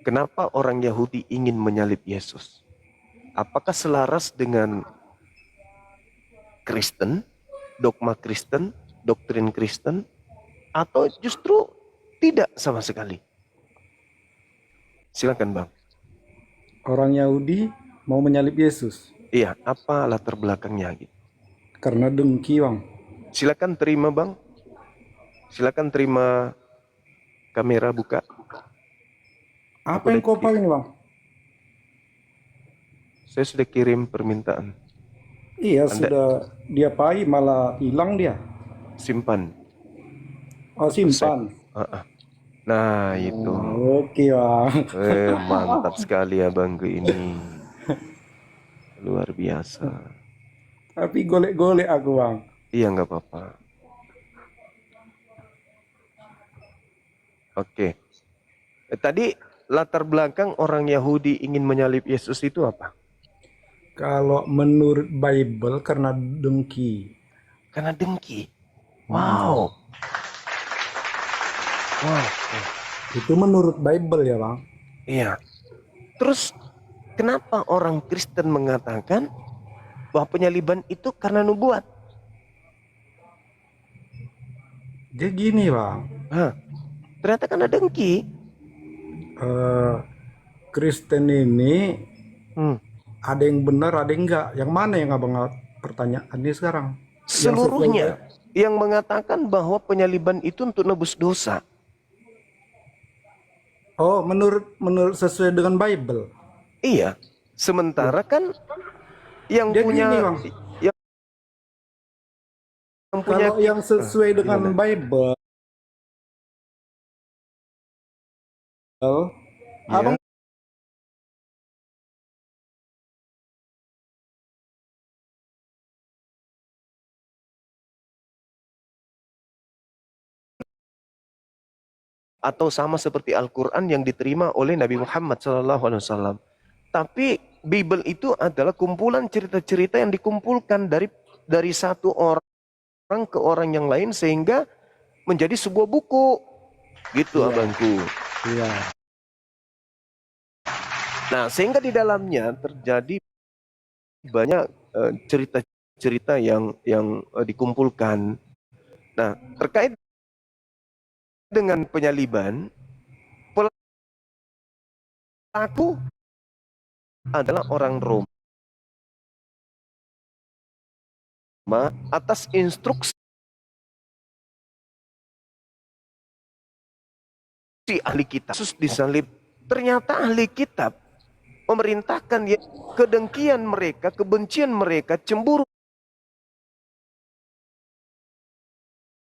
Kenapa orang Yahudi ingin menyalib Yesus? Apakah selaras dengan Kristen, dogma Kristen, doktrin Kristen, atau justru tidak sama sekali? Silakan Bang. Orang Yahudi mau menyalib Yesus Iya, apa latar belakangnya gitu? karena dengki, Bang. Silakan terima Bang. Silakan terima kamera buka. Apa Aku yang udah kau pakai ini, Bang? saya sudah kirim permintaan. Iya, Anda sudah dia pai malah hilang dia. simpan, Oh, save. simpan. Nah, itu. Oh, oke, Bang. Mantap sekali abangku ini. Luar biasa. Tapi golek-golek aku, Bang. Iya, nggak apa-apa. Oke. Tadi latar belakang orang Yahudi ingin menyalib Yesus itu apa? Kalau menurut Bible karena dengki. Karena dengki. Mm-mm. Wow. Wow. Itu menurut Bible ya, Bang. Iya. Terus kenapa orang Kristen mengatakan bahwa penyaliban itu karena nubuat? Dia gini, Bang. Hah, ternyata karena dengki. Eh, Kristen ini Hmm. ada yang benar, ada yang enggak. Yang mana yang Abang pertanyaannya sekarang? Yang sesuai Seluruhnya yang mengatakan bahwa penyaliban itu untuk nebus dosa. Oh, menurut sesuai dengan Bible. Iya. Sementara kan yang Dia punya gini, Bang. yang punya Kalau yang sesuai dengan gimana? Bible, Iya. Abang Atau sama seperti Al-Quran yang diterima oleh Nabi Muhammad SAW. Tapi Bible itu adalah kumpulan cerita-cerita yang dikumpulkan dari satu orang ke orang yang lain sehingga menjadi sebuah buku. Gitu iya, abangku. iya. Nah, sehingga di dalamnya terjadi banyak cerita-cerita yang dikumpulkan. Nah, terkait dengan penyaliban, pelaku adalah orang Roma atas instruksi ahli kitab. Yesus disalib. Ternyata ahli kitab memerintahkan ya, kedengkian mereka, kebencian mereka, cemburu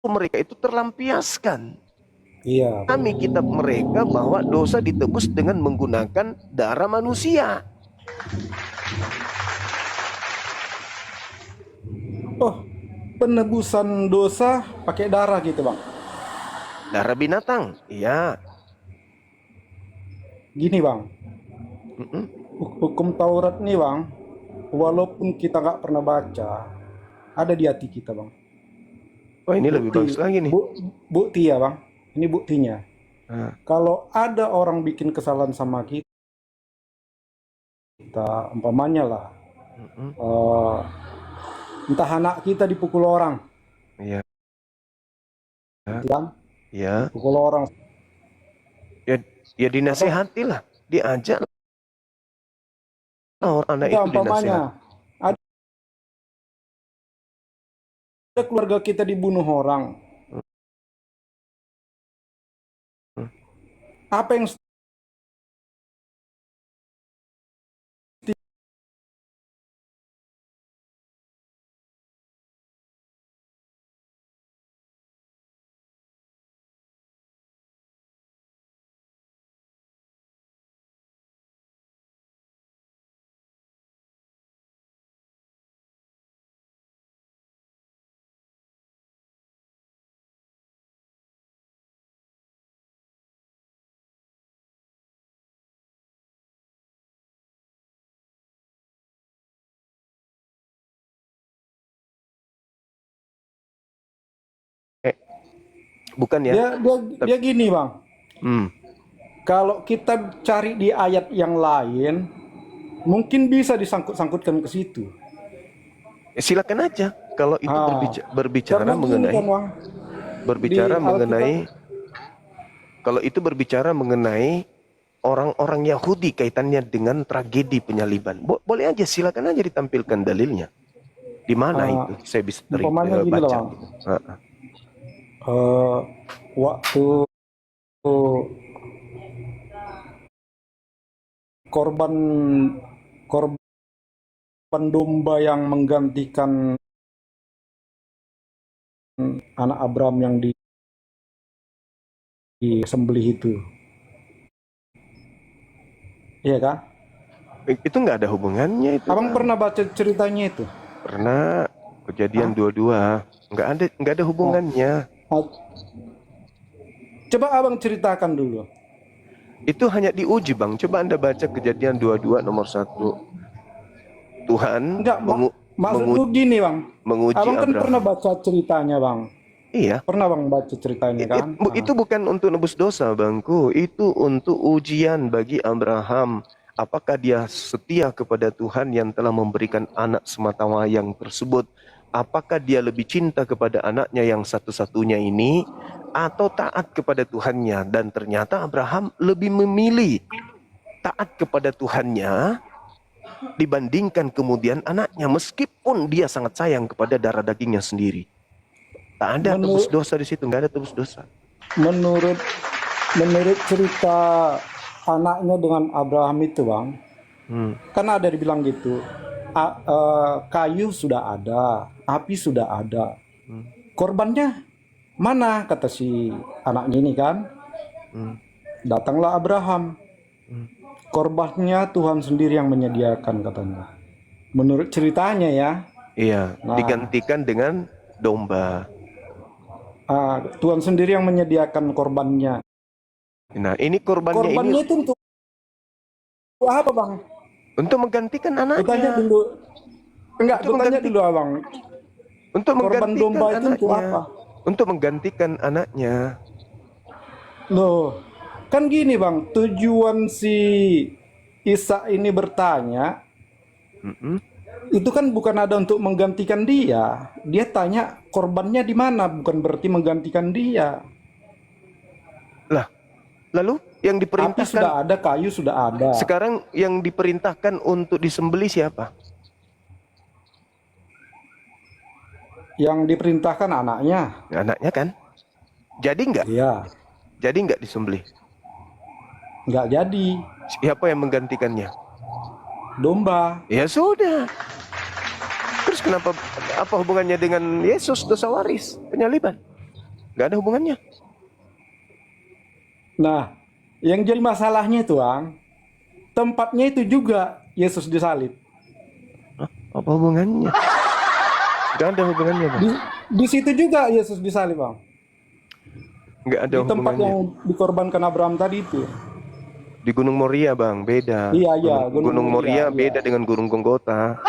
mereka itu terlampiaskan. Iya, Kami kitab mereka bahwa dosa ditebus dengan menggunakan darah manusia. oh, penebusan dosa pakai darah gitu, Bang. Darah binatang, iya. Gini, Bang. Mm-mm. Hukum Taurat nih, Bang. Walaupun kita nggak pernah baca, ada di hati kita, Bang. Wah, ini lebih Bukti, bagus lagi nih. bukti ya, Bang. Ini buktinya. Nah, Kalau ada orang bikin kesalahan sama kita, umpamanya lah, mm-mm. eh, entah anak kita dipukul orang, Iya, gitu kan? iya. Dipukul orang. Ya, ya Atau dinasehati lah, diajak lah orang anak enggak, itu umpamanya dinasehat. ada keluarga kita dibunuh orang. Mm-mm. Apa yang Bukan ya? dia dia Tapi, dia gini, Bang. hmm, Kalau kita cari di ayat yang lain, mungkin bisa disangkut-sangkutkan ke situ. Silakan aja kalau itu berbicara Karena gini mengenai kan, Bang, berbicara di Alkitab, mengenai kalau itu berbicara mengenai orang-orang Yahudi kaitannya dengan tragedi penyaliban. Boleh aja, silakan aja ditampilkan dalilnya. Di mana itu saya bisa umpamanya gini loh, baca Bang. gitu. Waktu korban korban domba yang menggantikan anak Abraham yang disembelih itu, iya kan? Itu nggak ada hubungannya itu. Abang Bang. pernah baca ceritanya itu? Pernah. Kejadian 22 nggak ada hubungannya. Coba abang ceritakan dulu. Itu hanya diuji, Bang. Coba Anda baca Kejadian 22 nomor 1. Tuhan Enggak, maksudku gini, Bang. menguji Abang kan Abraham. pernah baca ceritanya, Bang. Iya. Pernah Bang baca ceritanya kan? Itu bukan untuk nebus dosa, Bangku. Itu untuk ujian bagi Abraham. Apakah dia setia kepada Tuhan yang telah memberikan anak sematawayang tersebut? Apakah dia lebih cinta kepada anaknya yang satu-satunya ini atau taat kepada Tuhannya? Dan ternyata Abraham lebih memilih taat kepada Tuhannya dibandingkan kemudian anaknya, meskipun dia sangat sayang kepada darah dagingnya sendiri. Tak ada tebus dosa di situ, nggak ada tebus dosa. Menurut cerita anaknya dengan Abraham itu, Bang, kan ada dibilang gitu, kayu sudah ada, api sudah ada, korbannya mana, kata si anaknya ini kan. Datanglah Abraham, korbannya Tuhan sendiri yang menyediakan katanya. Menurut ceritanya ya. Iya, digantikan dengan domba. Tuhan sendiri yang menyediakan korbannya. Nah, ini korbannya itu untuk apa, Bang? Untuk menggantikan anaknya. Bertanya dulu. Enggak, bertanya dulu, Abang. Untuk korban domba anaknya. Itu untuk apa? Untuk menggantikan anaknya. Loh, kan gini, Bang. Tujuan si Isa ini bertanya, itu kan bukan ada untuk menggantikan dia. Dia tanya korbannya di mana, bukan berarti menggantikan dia. Lah, lalu yang diperintahkan, api sudah ada, kayu sudah ada. Sekarang yang diperintahkan untuk disembelih siapa? Yang diperintahkan anaknya. Anaknya kan? Jadi enggak? Iya. Jadi enggak disembelih? Enggak jadi. Siapa yang menggantikannya? Domba. Ya sudah. Terus kenapa, apa hubungannya dengan Yesus dosa waris penyaliban? Enggak ada hubungannya. Nah, yang jadi masalahnya itu, Bang, tempatnya itu juga Yesus disalib. Apa hubungannya? Enggak ada hubungannya, Bang. Di situ juga Yesus disalib, Bang. Enggak ada hubungannya. Di tempat yang dikorbankan Abraham tadi itu. Di Gunung Moria, Bang, beda. Iya, Gunung Moria beda dengan Gunung Golgota.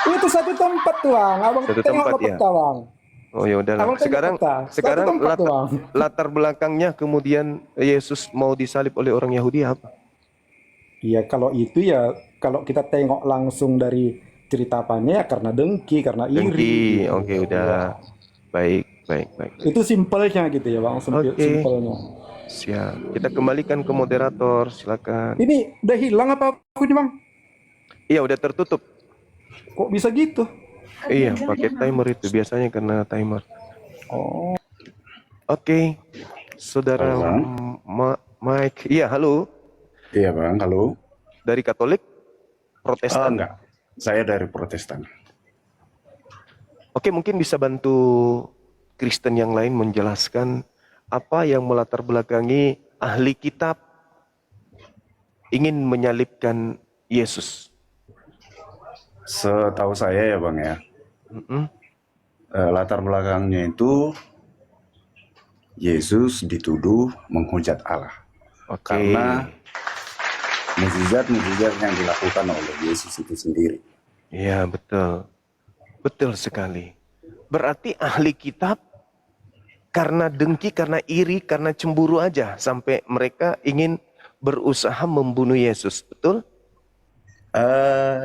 Itu satu tempat tuh, Bang. Abang satu tengok tempat peta, ya. Bang. Oh ya udahlah. Sekarang latar belakangnya kemudian Yesus mau disalib oleh orang Yahudi apa? Iya, kalau itu ya, kalau kita tengok langsung dari cerita apanya ya karena dengki, karena iri. Dengki, oke udah. Baik. Itu simpelnya gitu ya, Bang. Simpelnya. Siap. Kita kembalikan ke moderator, silakan. Ini udah hilang apa aku nih, Bang? Iya, udah tertutup. Kok bisa gitu? Iya, pakai timer itu biasanya karena timer. Oh. Oke. Saudara Mike. Iya, halo. Iya, Bang, halo. Dari Katolik? Protestan? Enggak. Saya dari Protestan. Oke, mungkin bisa bantu Kristen yang lain menjelaskan apa yang melatar belakangi ahli kitab ingin menyalibkan Yesus. Setahu saya ya, Bang ya, latar belakangnya itu Yesus dituduh menghujat Allah. Karena mukjizat-mukjizat yang dilakukan oleh Yesus itu sendiri. Iya, betul. Betul sekali. Berarti ahli kitab karena dengki, karena iri, karena cemburu aja sampai mereka ingin berusaha membunuh Yesus, betul?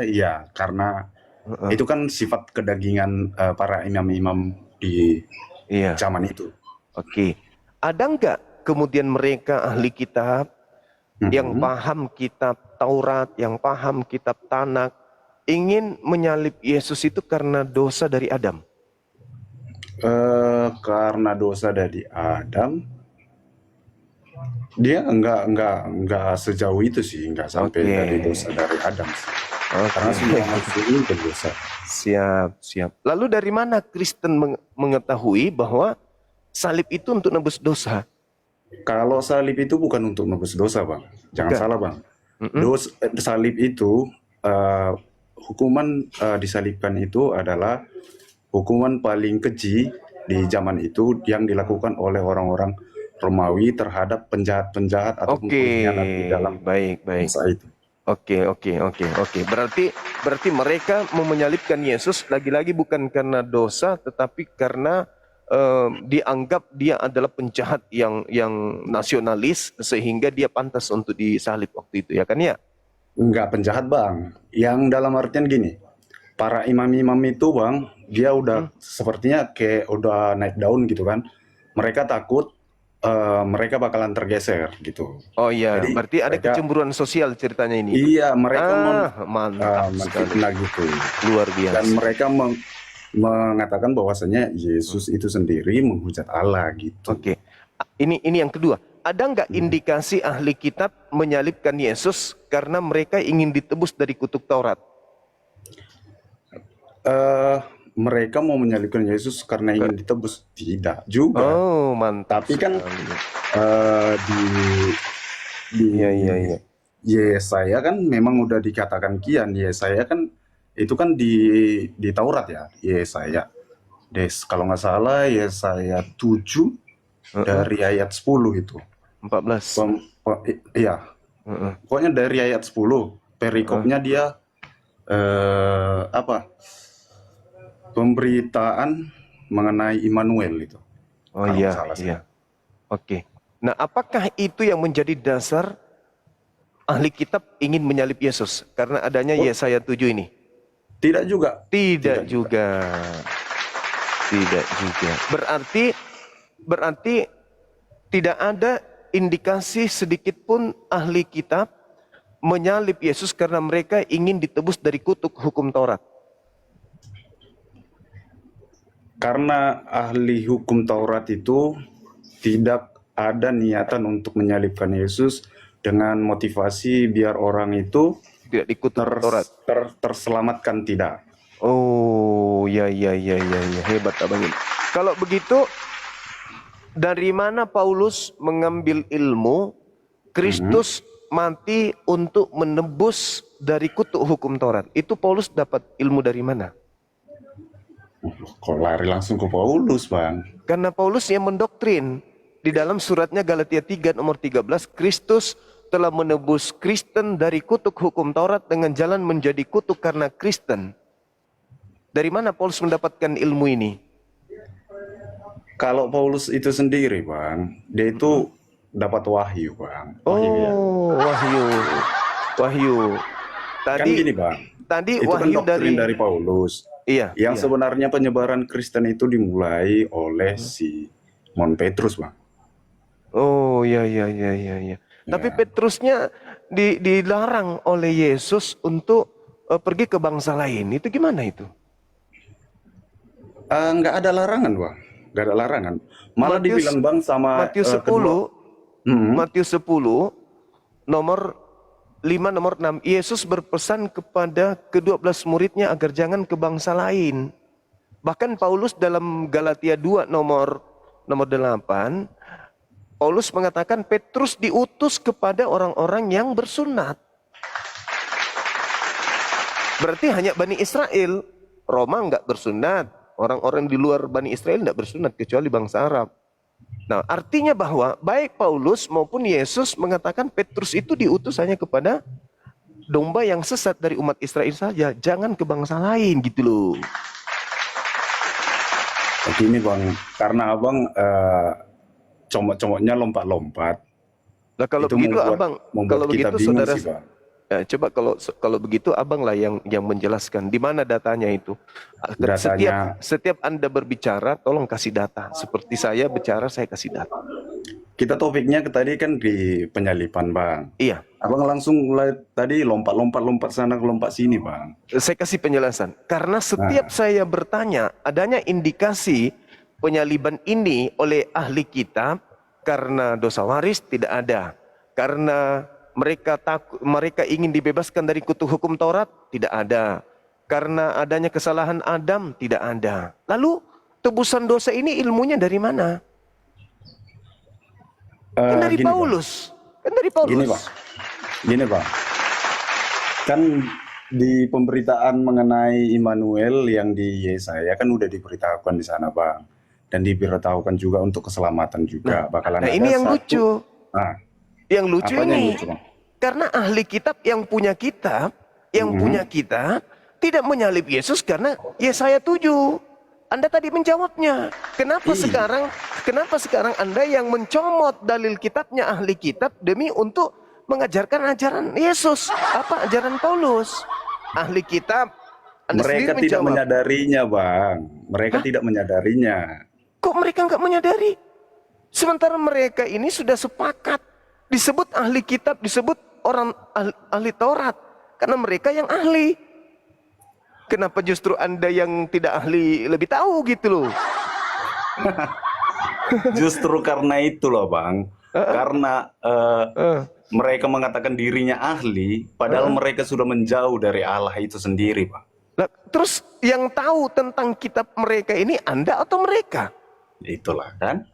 Ya, karena Heeh. itu kan sifat kedagingan para imam-imam di Iya. zaman itu. Oke. Ada nggak kemudian mereka ahli kitab yang Mhm. paham kitab Taurat, yang paham kitab Tanakh, ingin menyalib Yesus itu karena dosa dari Adam? Karena dosa dari Adam, dia enggak sejauh itu sih, enggak sampai Oke. dari dosa dari Adam sih. Karena Oke. semua manusia ini berdosa. Siap, siap. Lalu dari mana Kristen mengetahui bahwa salib itu untuk nebus dosa? Kalau salib itu bukan untuk nebus dosa, Bang. Jangan Bukan. salah, Bang. Mm-mm. Salib itu hukuman disalibkan itu adalah hukuman paling keji di zaman itu yang dilakukan oleh orang-orang Romawi terhadap penjahat-penjahat ataupun Oke, pengkhianat di dalam baik, baik. masa itu. Oke. Berarti mereka mau menyalibkan Yesus lagi-lagi bukan karena dosa, tetapi karena dianggap dia adalah penjahat yang nasionalis sehingga dia pantas untuk disalib waktu itu, ya kan ya? Enggak penjahat, Bang. Yang dalam artian gini, para imam-imam itu, Bang, dia udah sepertinya kayak udah naik daun gitu kan. Mereka takut mereka bakalan tergeser gitu. Oh iya, Jadi berarti ada mereka, kecemburuan sosial ceritanya ini. iya, mereka Mantap sekali. menfitnah gitu. Luar Dan biasa. mereka mengatakan bahwasanya Yesus itu sendiri menghujat Allah gitu. Oke. Ini yang kedua. Ada nggak indikasi ahli kitab menyalibkan Yesus karena mereka ingin ditebus dari kutuk Taurat? Mereka mau menyalibkan Yesus karena ingin ditebus, tidak juga. Oh, mantap. Tapi kan sekali. di Iya. Yesaya kan memang udah dikatakan kian. Yesaya kan itu kan di Taurat ya, Yesaya. Kalau nggak salah Yesaya 7 dari ayat 10 itu. 14. Iya. Pokoknya dari ayat 10 perikopnya dia pemberitaan mengenai Immanuel itu. Oh Kalau iya, nggak salah sih. iya. Oke. Nah, apakah itu yang menjadi dasar ahli kitab ingin menyalib Yesus karena adanya Yesaya 7 ini? Tidak juga. Tidak juga. Berarti tidak ada indikasi sedikit pun ahli kitab menyalib Yesus karena mereka ingin ditebus dari kutuk hukum Taurat. Karena ahli hukum Taurat itu tidak ada niatan untuk menyalibkan Yesus dengan motivasi biar orang itu Tidak dikutuk Taurat. terselamatkan, tidak. Oh, ya. Hebat Abang ini. Kalau begitu, dari mana Paulus mengambil ilmu Kristus mati untuk menebus dari kutuk hukum Taurat? Itu Paulus dapat ilmu dari mana? Kok lari langsung ke Paulus, Bang? Karena Paulus yang mendoktrin di dalam suratnya Galatia 3 nomor 13, Kristus telah menebus Kristen dari kutuk hukum Taurat dengan jalan menjadi kutuk karena Kristen. Dari mana Paulus mendapatkan ilmu ini? Kalau Paulus itu sendiri, Bang, dia itu dapat wahyu, Bang. Wahyu, ya. Oh, wahyu. Kan gini, Bang. Tadi Itu kan wahyu doktrin dari Paulus. Iya. Yang sebenarnya penyebaran Kristen itu dimulai oleh si Simon Petrus, Bang. Oh, iya. Tapi Petrusnya dilarang oleh Yesus untuk pergi ke bangsa lain. Itu gimana itu? Nggak ada larangan, Bang. Nggak ada larangan. Malah dibilang, Bang, sama Matius 10, Matius 10 nomor 5 nomor 6, Yesus berpesan kepada ke-12 muridnya agar jangan ke bangsa lain. Bahkan Paulus dalam Galatia 2 nomor 8, Paulus mengatakan Petrus diutus kepada orang-orang yang bersunat. Berarti hanya Bani Israel. Roma enggak bersunat. Orang-orang di luar Bani Israel enggak bersunat kecuali bangsa Arab. Nah, artinya bahwa baik Paulus maupun Yesus mengatakan Petrus itu diutus hanya kepada domba yang sesat dari umat Israel saja. Jangan ke bangsa lain gitu loh. Begini, Bang, karena Abang comot-comotnya lompat-lompat. Lah kalau Itu begitu membuat abang, membuat kalau kita begitu bingung saudara, sih, Bang. coba kalau begitu abang lah yang menjelaskan di mana datanya itu. Setiap Datanya, setiap Anda berbicara, tolong kasih data. Seperti saya bicara, saya kasih data. kita topiknya tadi kan di penyalipan, Bang. Iya, Abang langsung mulai tadi lompat sana, lompat sini, Bang. saya kasih penjelasan. Karena setiap Nah, saya bertanya, adanya indikasi penyaliban ini oleh ahli kitab karena dosa waris tidak ada. Karena mereka ingin dibebaskan dari kutuk hukum Taurat tidak ada. Karena adanya kesalahan Adam tidak ada. Lalu tebusan dosa ini ilmunya dari mana? Kan dari gini, Bang. Paulus. Kan dari Gini, Paulus. Bang. Gini, Bang. Kan di pemberitaan mengenai Immanuel yang di Yesaya kan udah diberitahukan di sana, Bang. Dan diberitahukan juga untuk keselamatan juga. Bakalan Nah ada ini yang satu. lucu. Nah, Yang lucu apanya yang ini. lucu, Bang? Karena ahli kitab yang punya kitab, tidak menyalib Yesus karena Yesaya 7. Anda tadi menjawabnya. Iya. Kenapa sekarang Anda yang mencomot dalil kitabnya ahli kitab demi untuk mengajarkan ajaran Yesus? Apa ajaran Paulus? Ahli kitab Anda Mereka sendiri tidak menjawab. menyadarinya, Bang. Mereka Hah? tidak menyadarinya. Kok mereka nggak menyadari? Sementara mereka ini sudah sepakat disebut ahli kitab, disebut orang ahli Taurat karena mereka yang ahli. Kenapa justru Anda yang tidak ahli lebih tahu gitu loh? Justru karena itu loh, Bang. Karena mereka mengatakan dirinya ahli, padahal mereka sudah menjauh dari Allah itu sendiri, Bang. Lah, terus yang tahu tentang kitab mereka ini Anda atau mereka? Itulah kan.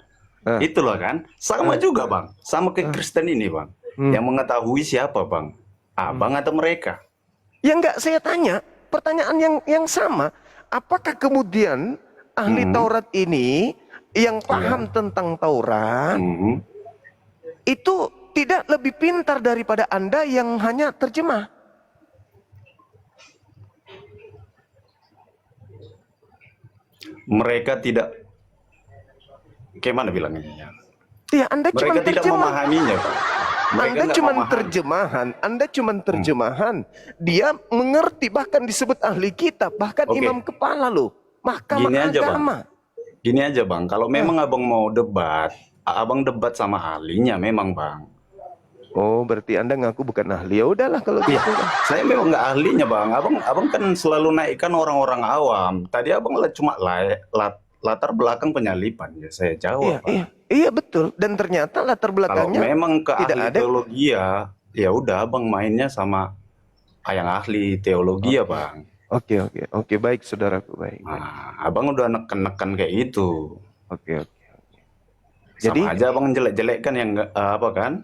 Eh. Itulah kan. Sama juga, Bang. Sama ke Kristen ini, Bang. Yang mengetahui siapa, Bang? Abang atau mereka? Ya enggak, saya tanya pertanyaan yang sama. Apakah kemudian ahli Taurat ini yang paham tentang Taurat Mhm. itu tidak lebih pintar daripada Anda yang hanya terjemah? Mereka tidak, kayak mana bilangnya? Ya, Anda cuma Mereka tidak terjemah. memahaminya, Bang. Mereka Anda nggak cuma memahami. terjemahan, Anda cuma terjemahan. Dia mengerti, bahkan disebut ahli kitab, bahkan Oke. imam kepala loh, mahkamah Gini aja, Bang. agama. Gini aja, Bang. Kalau memang abang mau debat, abang debat sama ahlinya memang, Bang. Oh, berarti Anda ngaku bukan ahli. Ya udahlah kalau Iya, gitu. saya memang nggak ahlinya, Bang. Abang kan selalu naikkan orang-orang awam. Tadi abang cuma latar belakang penyalipan, ya saya Iya, jawab, Pak. iya betul. Dan ternyata latar Kalau belakangnya memang ke tidak ahli ada. teologi ya udah abang mainnya sama yang ahli teologi ya, Bang. Oke, baik saudaraku, baik. Nah, abang udah neken-neken kayak itu. Oke. Sama Jadi aja abang jelek-jelekkan yang apa kan?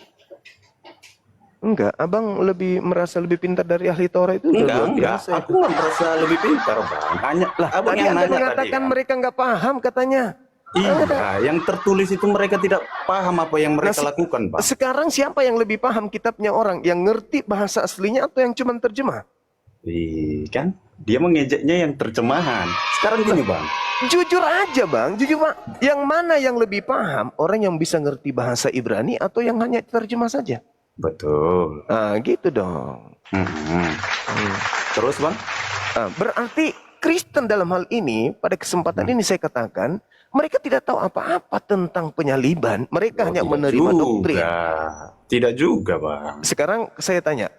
enggak, abang merasa lebih pintar dari ahli Taurat itu udah luar Enggak. biasa. Aku nggak merasa lebih pintar, Bang. Hanya Lah, abang tadi yang Anda nanya mengatakan tadi, kan? mereka nggak paham katanya. Iya, yang tertulis itu mereka tidak paham apa yang mereka Nah, lakukan, Bang. Sekarang siapa yang lebih paham kitabnya orang? Yang ngerti bahasa aslinya atau yang cuma terjemah? Kan dia mengejeknya yang terjemahan. Sekarang gini, Bang. Jujur aja bang, jujur bang. Yang mana yang lebih paham? Orang yang bisa ngerti bahasa Ibrani atau yang hanya terjemah saja? Betul. Nah gitu dong. Mhm. Terus, Bang? Nah, berarti Kristen dalam hal ini, pada kesempatan ini saya katakan, mereka tidak tahu apa-apa tentang penyaliban. Mereka hanya Tidak menerima juga. doktrin. Tidak juga, Bang. Sekarang saya tanya,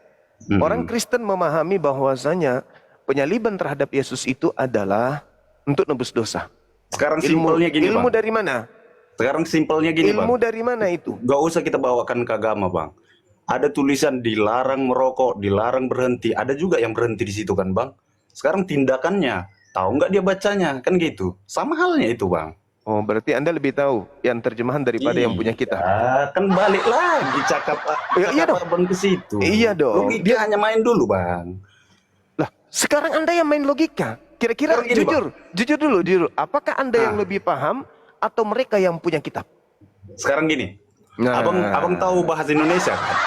orang Kristen memahami bahwasanya penyaliban terhadap Yesus itu adalah untuk nebus dosa. Sekarang simpelnya gini, ilmu Bang. dari mana? Sekarang simpelnya gini, Ilmu Bang. dari mana itu? Gak usah kita bawakan ke agama, Bang. Ada tulisan dilarang merokok, dilarang berhenti. Ada juga yang berhenti di situ kan, Bang. Sekarang tindakannya, tahu nggak dia bacanya? Kan gitu. Sama halnya itu, Bang. Oh, berarti Anda lebih tahu yang terjemahan daripada yang punya kita. Kan balik lagi cakap Iya dong. abang ke situ. Iya dong. Logika hanya main dulu, Bang. Lah, sekarang Anda yang main logika. Kira-kira Sekarang gini, jujur dulu. Apakah Anda yang lebih paham atau mereka yang punya kitab? Sekarang gini. Nah. Abang tahu bahasa Indonesia kan?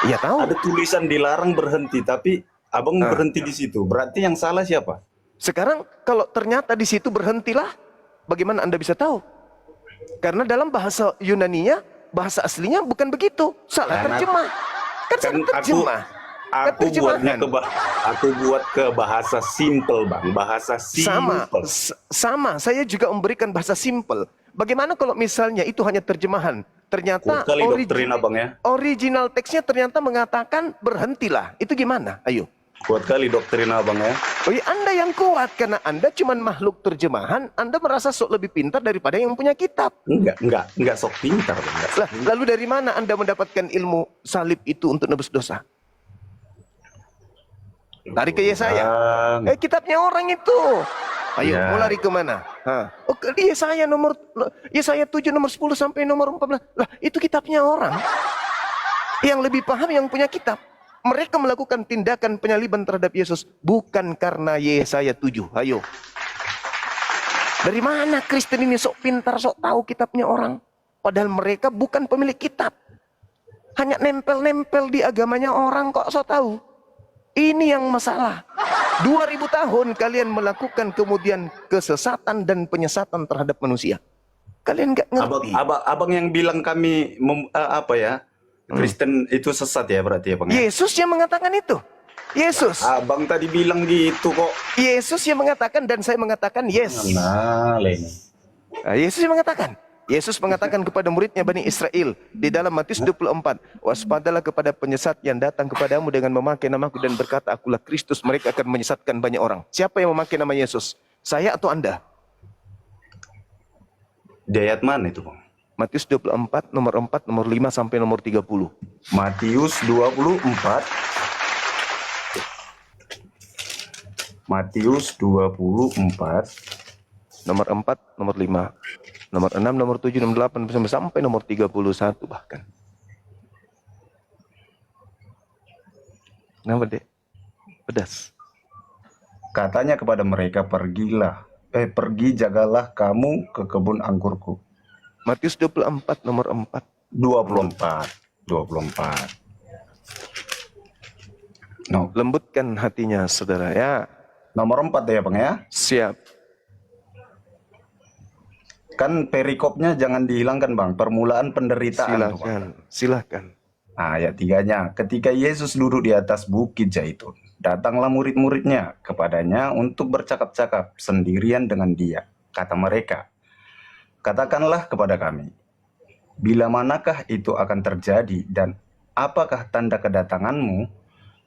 Iya tahu. Ada tulisan dilarang berhenti, tapi abang berhenti di situ. Berarti yang salah siapa? Sekarang kalau ternyata di situ berhentilah, bagaimana Anda bisa tahu? Karena dalam bahasa Yunaninya bahasa aslinya bukan begitu. Salah Ya, terjemah. Kan salah terjemah. Kan terjemahan. Aku buat ke bahasa simple, Bang. Bahasa Sama, simple. sama. Saya juga memberikan bahasa simple. Bagaimana kalau misalnya itu hanya terjemahan? Ternyata Kuat kali doktrin Abang ya. original teksnya ternyata mengatakan berhentilah. Itu gimana? Ayo. Kuat kali doktrin Abang ya. Oh iya, Anda yang kuat karena Anda cuma makhluk terjemahan. Anda merasa sok lebih pintar daripada yang punya kitab. Enggak sok pintar, Bang. Enggak sok Lah, lalu dari mana Anda mendapatkan ilmu salib itu untuk nebus dosa? Lari ke Yesaya. Bang. Kitabnya orang itu. Ayo, Ya. mau lari kemana? Oh, ke Yesaya 7 nomor 10 sampai nomor 14. Lah, itu kitabnya orang. Yang lebih paham yang punya kitab. Mereka melakukan tindakan penyaliban terhadap Yesus bukan karena Yesaya 7. Ayo. Dari mana Kristen ini sok pintar, sok tahu kitabnya orang? Padahal mereka bukan pemilik kitab. Hanya nempel-nempel di agamanya orang kok sok tahu. Ini yang masalah. 2000 tahun kalian melakukan kemudian kesesatan dan penyesatan terhadap manusia. Kalian nggak ngerti. Abang yang bilang kami Kristen itu sesat ya berarti ya Bang ya? Yesus yang mengatakan itu. Yesus. Abang tadi bilang gitu kok. Yesus yang mengatakan dan saya mengatakan yes. Nah, ini. Yesus yang mengatakan. Yesus mengatakan kepada muridnya Bani Israel di dalam Matius 24, waspadalah kepada penyesat yang datang kepadamu dengan memakai namaku dan berkata, akulah Kristus, mereka akan menyesatkan banyak orang. Siapa yang memakai nama Yesus? Saya atau Anda? Di ayat mana itu Bang? Matius 24, nomor 4, nomor 5 sampai nomor 30. Matius 24. Matius 24. Nomor 4, nomor 5. Nomor 6, nomor 7, nomor 8, sampai nomor 31 bahkan. Kenapa, Dek? Pedas. Katanya kepada mereka, pergi jagalah kamu ke kebun anggurku. Matius 24, nomor 4. 24. No. Lembutkan hatinya, saudara ya. Nomor 4 ya Bang ya. Siap. Kan perikopnya jangan dihilangkan Bang. Permulaan penderitaan. Silakan. Nah, ayat 3-nya. Ketika Yesus duduk di atas bukit Zaitun, datanglah murid-muridnya kepadanya untuk bercakap-cakap sendirian dengan dia. Kata mereka, katakanlah kepada kami, bila manakah itu akan terjadi dan apakah tanda kedatanganmu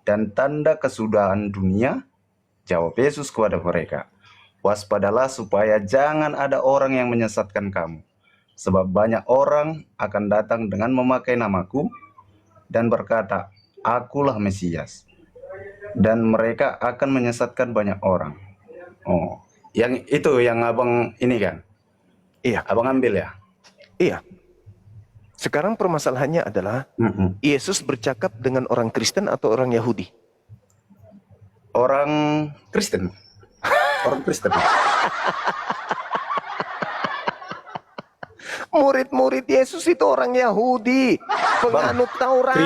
dan tanda kesudahan dunia? Jawab Yesus kepada mereka, waspadalah supaya jangan ada orang yang menyesatkan kamu. Sebab banyak orang akan datang dengan memakai namaku dan berkata, akulah Mesias. Dan mereka akan menyesatkan banyak orang. Oh, yang itu yang abang ini kan? Iya. Abang ambil ya? Iya. Sekarang permasalahannya adalah Yesus bercakap dengan orang Kristen atau orang Yahudi? Orang Kristen. Orang Kristen. Murid-murid Yesus itu orang Yahudi, penganut Taurat.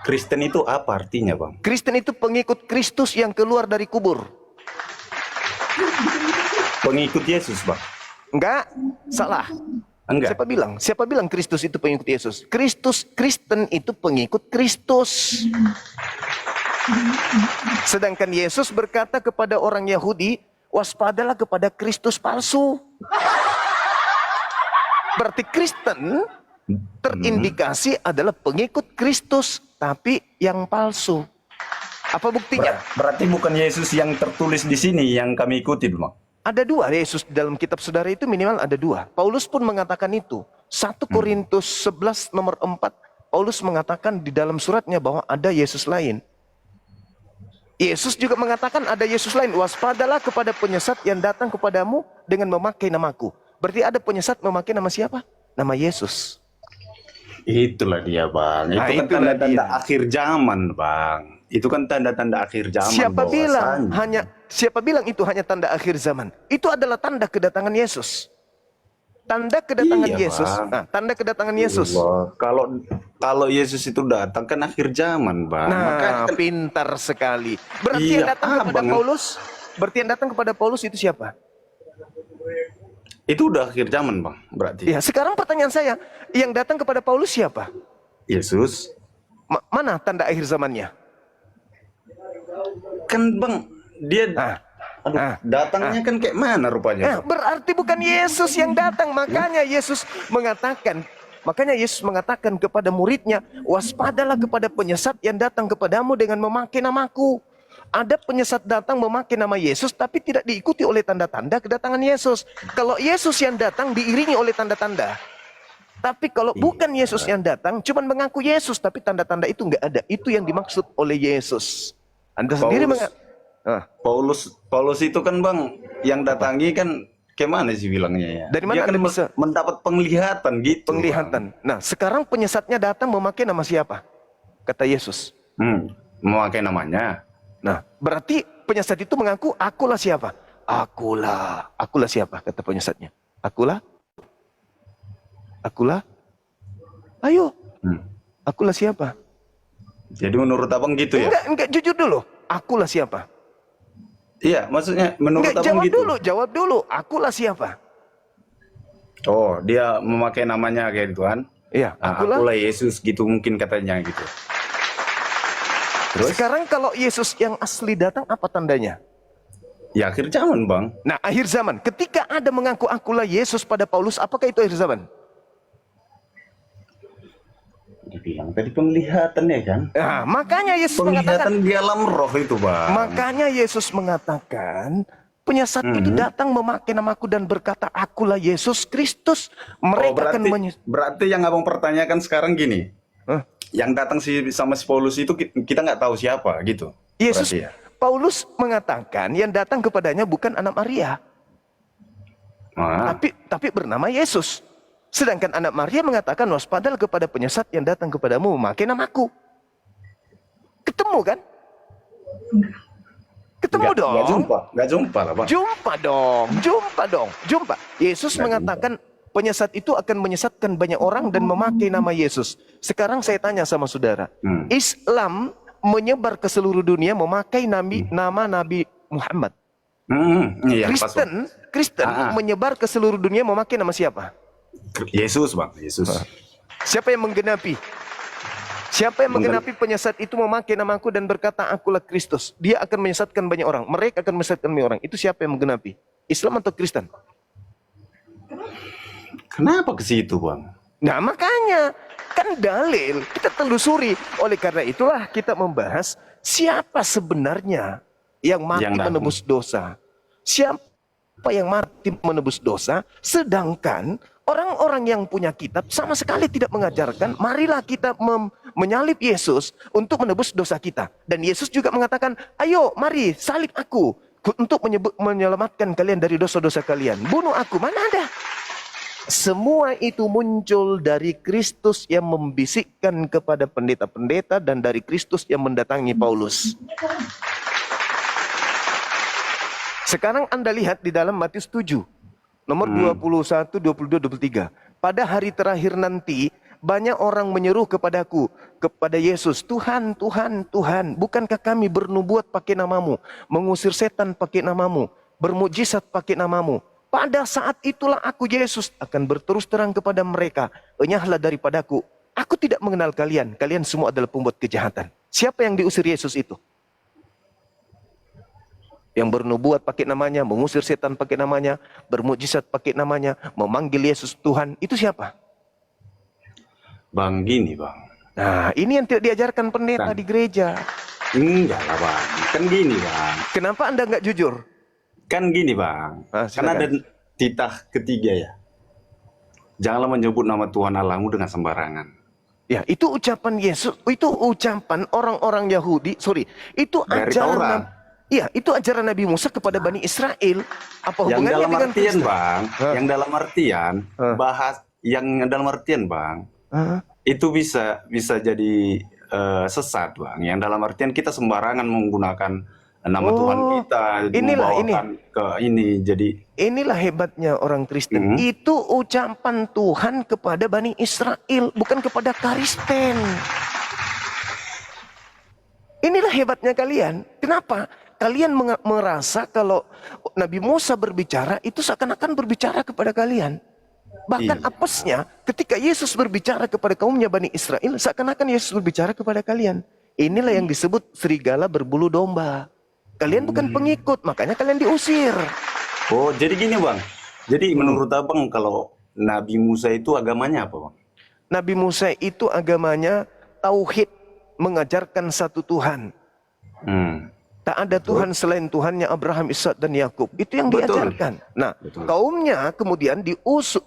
Kristen itu apa artinya, Bang? Kristen itu pengikut Kristus yang keluar dari kubur. Pengikut Yesus, Bang? Enggak, salah. Enggak. Siapa bilang Kristus itu pengikut Yesus? Kristen itu pengikut Kristus. Sedangkan Yesus berkata kepada orang Yahudi, waspadalah kepada Kristus palsu. Berarti Kristen terindikasi adalah pengikut Kristus, tapi yang palsu. Apa buktinya? Berarti bukan Yesus yang tertulis di sini yang kami ikuti, Bang. Ada dua Yesus di dalam kitab saudara itu, minimal ada dua. Paulus pun mengatakan itu. 1 Korintus 11 nomor 4. Paulus mengatakan di dalam suratnya bahwa ada Yesus lain. Yesus juga mengatakan ada Yesus lain. Waspadalah kepada penyesat yang datang kepadamu dengan memakai namaku. Berarti ada penyesat memakai nama siapa? Nama Yesus. Itulah dia, Bang. Itu kan tanda-tanda akhir zaman, Bang. Itu kan tanda-tanda akhir zaman. Siapa bilang itu hanya tanda akhir zaman? Itu adalah tanda kedatangan Yesus. Tanda kedatangan Yesus. Bang. Nah, tanda kedatangan Yesus. Kalau Yesus itu datang kan akhir zaman, Bang. Nah, pintar sekali. Berarti yang datang kepada Paulus, itu siapa? Itu udah akhir zaman, Bang, berarti. Ya, sekarang pertanyaan saya, yang datang kepada Paulus siapa? Yesus. Mana tanda akhir zamannya? Kan, Bang, dia Nah, datangnya kan kayak mana rupanya, Bang? berarti bukan Yesus yang datang. Makanya Yesus mengatakan kepada muridnya, waspadalah kepada penyesat yang datang kepadamu dengan memakai namaku. Ada penyesat datang memakai nama Yesus tapi tidak diikuti oleh tanda-tanda kedatangan Yesus. Kalau Yesus yang datang diiringi oleh tanda-tanda. Tapi kalau bukan Yesus yang datang, cuman mengaku Yesus tapi tanda-tanda itu nggak ada. Itu yang dimaksud oleh Yesus. Anda sendiri Paulus itu kan, Bang, yang datangi kan gimana sih bilangnya ya? Dari mana Dia kan Anda bisa mendapat penglihatan gitu, penglihatan? Nah, sekarang penyesatnya datang memakai nama siapa? Kata Yesus. Bang. Memakai namanya. Nah, berarti penyesat itu mengaku, akulah siapa? Akulah. Akulah siapa? Kata penyesatnya. Akulah. Akulah. Ayo. Akulah siapa? Jadi menurut Abang gitu ya? Enggak, jujur dulu. Akulah siapa? Iya, maksudnya menurut Abang gitu. Jawab dulu. Akulah siapa? Oh, dia memakai namanya kayak gitu kan? Iya, Akulah Yesus gitu mungkin katanya gitu. Terus? Sekarang kalau Yesus yang asli datang, apa tandanya? Ya akhir zaman, Bang. Nah, akhir zaman. Ketika ada mengaku akulah Yesus pada Paulus, apakah itu akhir zaman? Dibilang tadi penglihatan ya kan? Nah, makanya Yesus mengatakan. Penglihatan di alam roh itu, Bang. Makanya Yesus mengatakan, penyesat itu datang memakai namaku dan berkata, akulah Yesus Kristus. Mereka akan berarti yang Abang pertanyakan sekarang gini. Yang datang sama si Paulus itu kita nggak tahu siapa gitu. Yesus, ya? Paulus mengatakan yang datang kepadanya bukan anak Maria. Tapi bernama Yesus. Sedangkan anak Maria mengatakan waspadalah kepada penyesat yang datang kepadamu memakai namaku. Ketemu kan? Ketemu dong. Nggak jumpa lah, Bang. Jumpa dong. Yesus mengatakan penyesat itu akan menyesatkan banyak orang dan memakai nama Yesus. Sekarang saya tanya sama saudara. Islam menyebar ke seluruh dunia memakai nama Nabi Muhammad. Iya, Kristen menyebar ke seluruh dunia memakai nama siapa? Yesus, Bang. Yesus. Siapa yang menggenapi? Siapa yang menggenapi penyesat itu memakai namaku dan berkata akulah Kristus. Dia akan menyesatkan banyak orang. Mereka akan menyesatkan banyak orang. Itu siapa yang menggenapi? Islam atau Kristen? Kenapa ke situ, Bang? Nah, makanya kan dalil kita telusuri. Oleh karena itulah kita membahas siapa sebenarnya yang mati menebus dosa. Siapa yang mati menebus dosa, sedangkan orang-orang yang punya kitab sama sekali tidak mengajarkan, marilah kita menyalib Yesus untuk menebus dosa kita. Dan Yesus juga mengatakan, ayo mari salib aku untuk menyelamatkan kalian dari dosa-dosa kalian. Bunuh aku, mana ada? Semua itu muncul dari Kristus yang membisikkan kepada pendeta-pendeta dan dari Kristus yang mendatangi Paulus. Sekarang Anda lihat di dalam Matius 7. Nomor 21, 22, 23. Pada hari terakhir nanti, banyak orang menyeru kepadaku, kepada Yesus, Tuhan, Tuhan, Tuhan, bukankah kami bernubuat pakai namamu, mengusir setan pakai namamu, bermukjizat pakai namamu? Pada saat itulah aku, Yesus, akan berterus terang kepada mereka, enyahlah daripadaku, aku tidak mengenal kalian, kalian semua adalah pembuat kejahatan. Siapa yang diusir Yesus itu? Yang bernubuat pakai namanya, mengusir setan pakai namanya, bermukjizat pakai namanya, memanggil Yesus Tuhan, itu siapa? Bang, gini, Bang. Nah, ini yang tidak diajarkan pendeta di gereja. Enggak lah, Bang. Kan gini, Bang. Kenapa Anda nggak jujur? Kan gini, Bang. Kan ada titah ketiga ya. Janganlah menyebut nama Tuhan Allahmu dengan sembarangan. Ya, itu ucapan Yesus, itu ucapan orang-orang Yahudi, itu ajaran. Iya, itu ajaran Nabi Musa kepada Bani Israel. Apa hubungannya dengan Kristen? Yang dalam artian, Bang, itu bisa jadi sesat, Bang. Yang dalam artian kita sembarangan menggunakan nama Tuhan kita, inilah hebatnya orang Kristen. Itu ucapan Tuhan kepada Bani Israel, bukan kepada Kristen. Inilah hebatnya kalian. Kenapa? kalian merasa kalau Nabi Musa berbicara itu seakan-akan berbicara kepada kalian. Bahkan Iya. apesnya ketika Yesus berbicara kepada kaumnya Bani Israel, seakan-akan Yesus berbicara kepada kalian. Inilah yang disebut serigala berbulu domba. Kalian bukan pengikut, makanya kalian diusir. Oh, jadi gini Bang. Jadi menurut Abang kalau Nabi Musa itu agamanya apa Bang? Nabi Musa itu agamanya tauhid, mengajarkan satu Tuhan. Tak ada Tuhan selain Tuhannya Abraham, Ishak dan Yakub. Itu yang Betul. diajarkan. Nah, Betul. kaumnya kemudian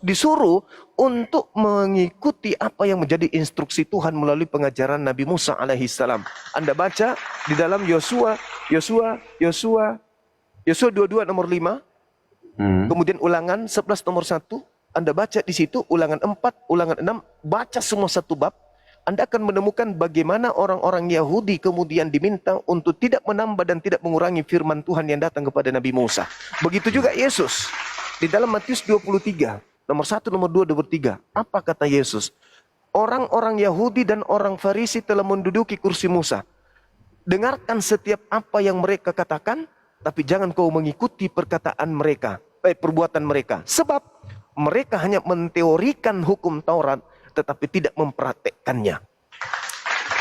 disuruh untuk mengikuti apa yang menjadi instruksi Tuhan melalui pengajaran Nabi Musa alaihissalam. Anda baca di dalam Yosua 22 nomor 5, kemudian Ulangan 11 nomor 1. Anda baca di situ Ulangan 4, Ulangan 6, baca semua satu bab. Anda akan menemukan bagaimana orang-orang Yahudi kemudian diminta untuk tidak menambah dan tidak mengurangi firman Tuhan yang datang kepada Nabi Musa. Begitu juga Yesus. Di dalam Matius 23, nomor 1, nomor 2, nomor 3. Apa kata Yesus? Orang-orang Yahudi dan orang Farisi telah menduduki kursi Musa. Dengarkan setiap apa yang mereka katakan, tapi jangan kau mengikuti perkataan mereka, perbuatan mereka. Sebab mereka hanya menteorikan hukum Taurat, tetapi tidak mempraktekkannya.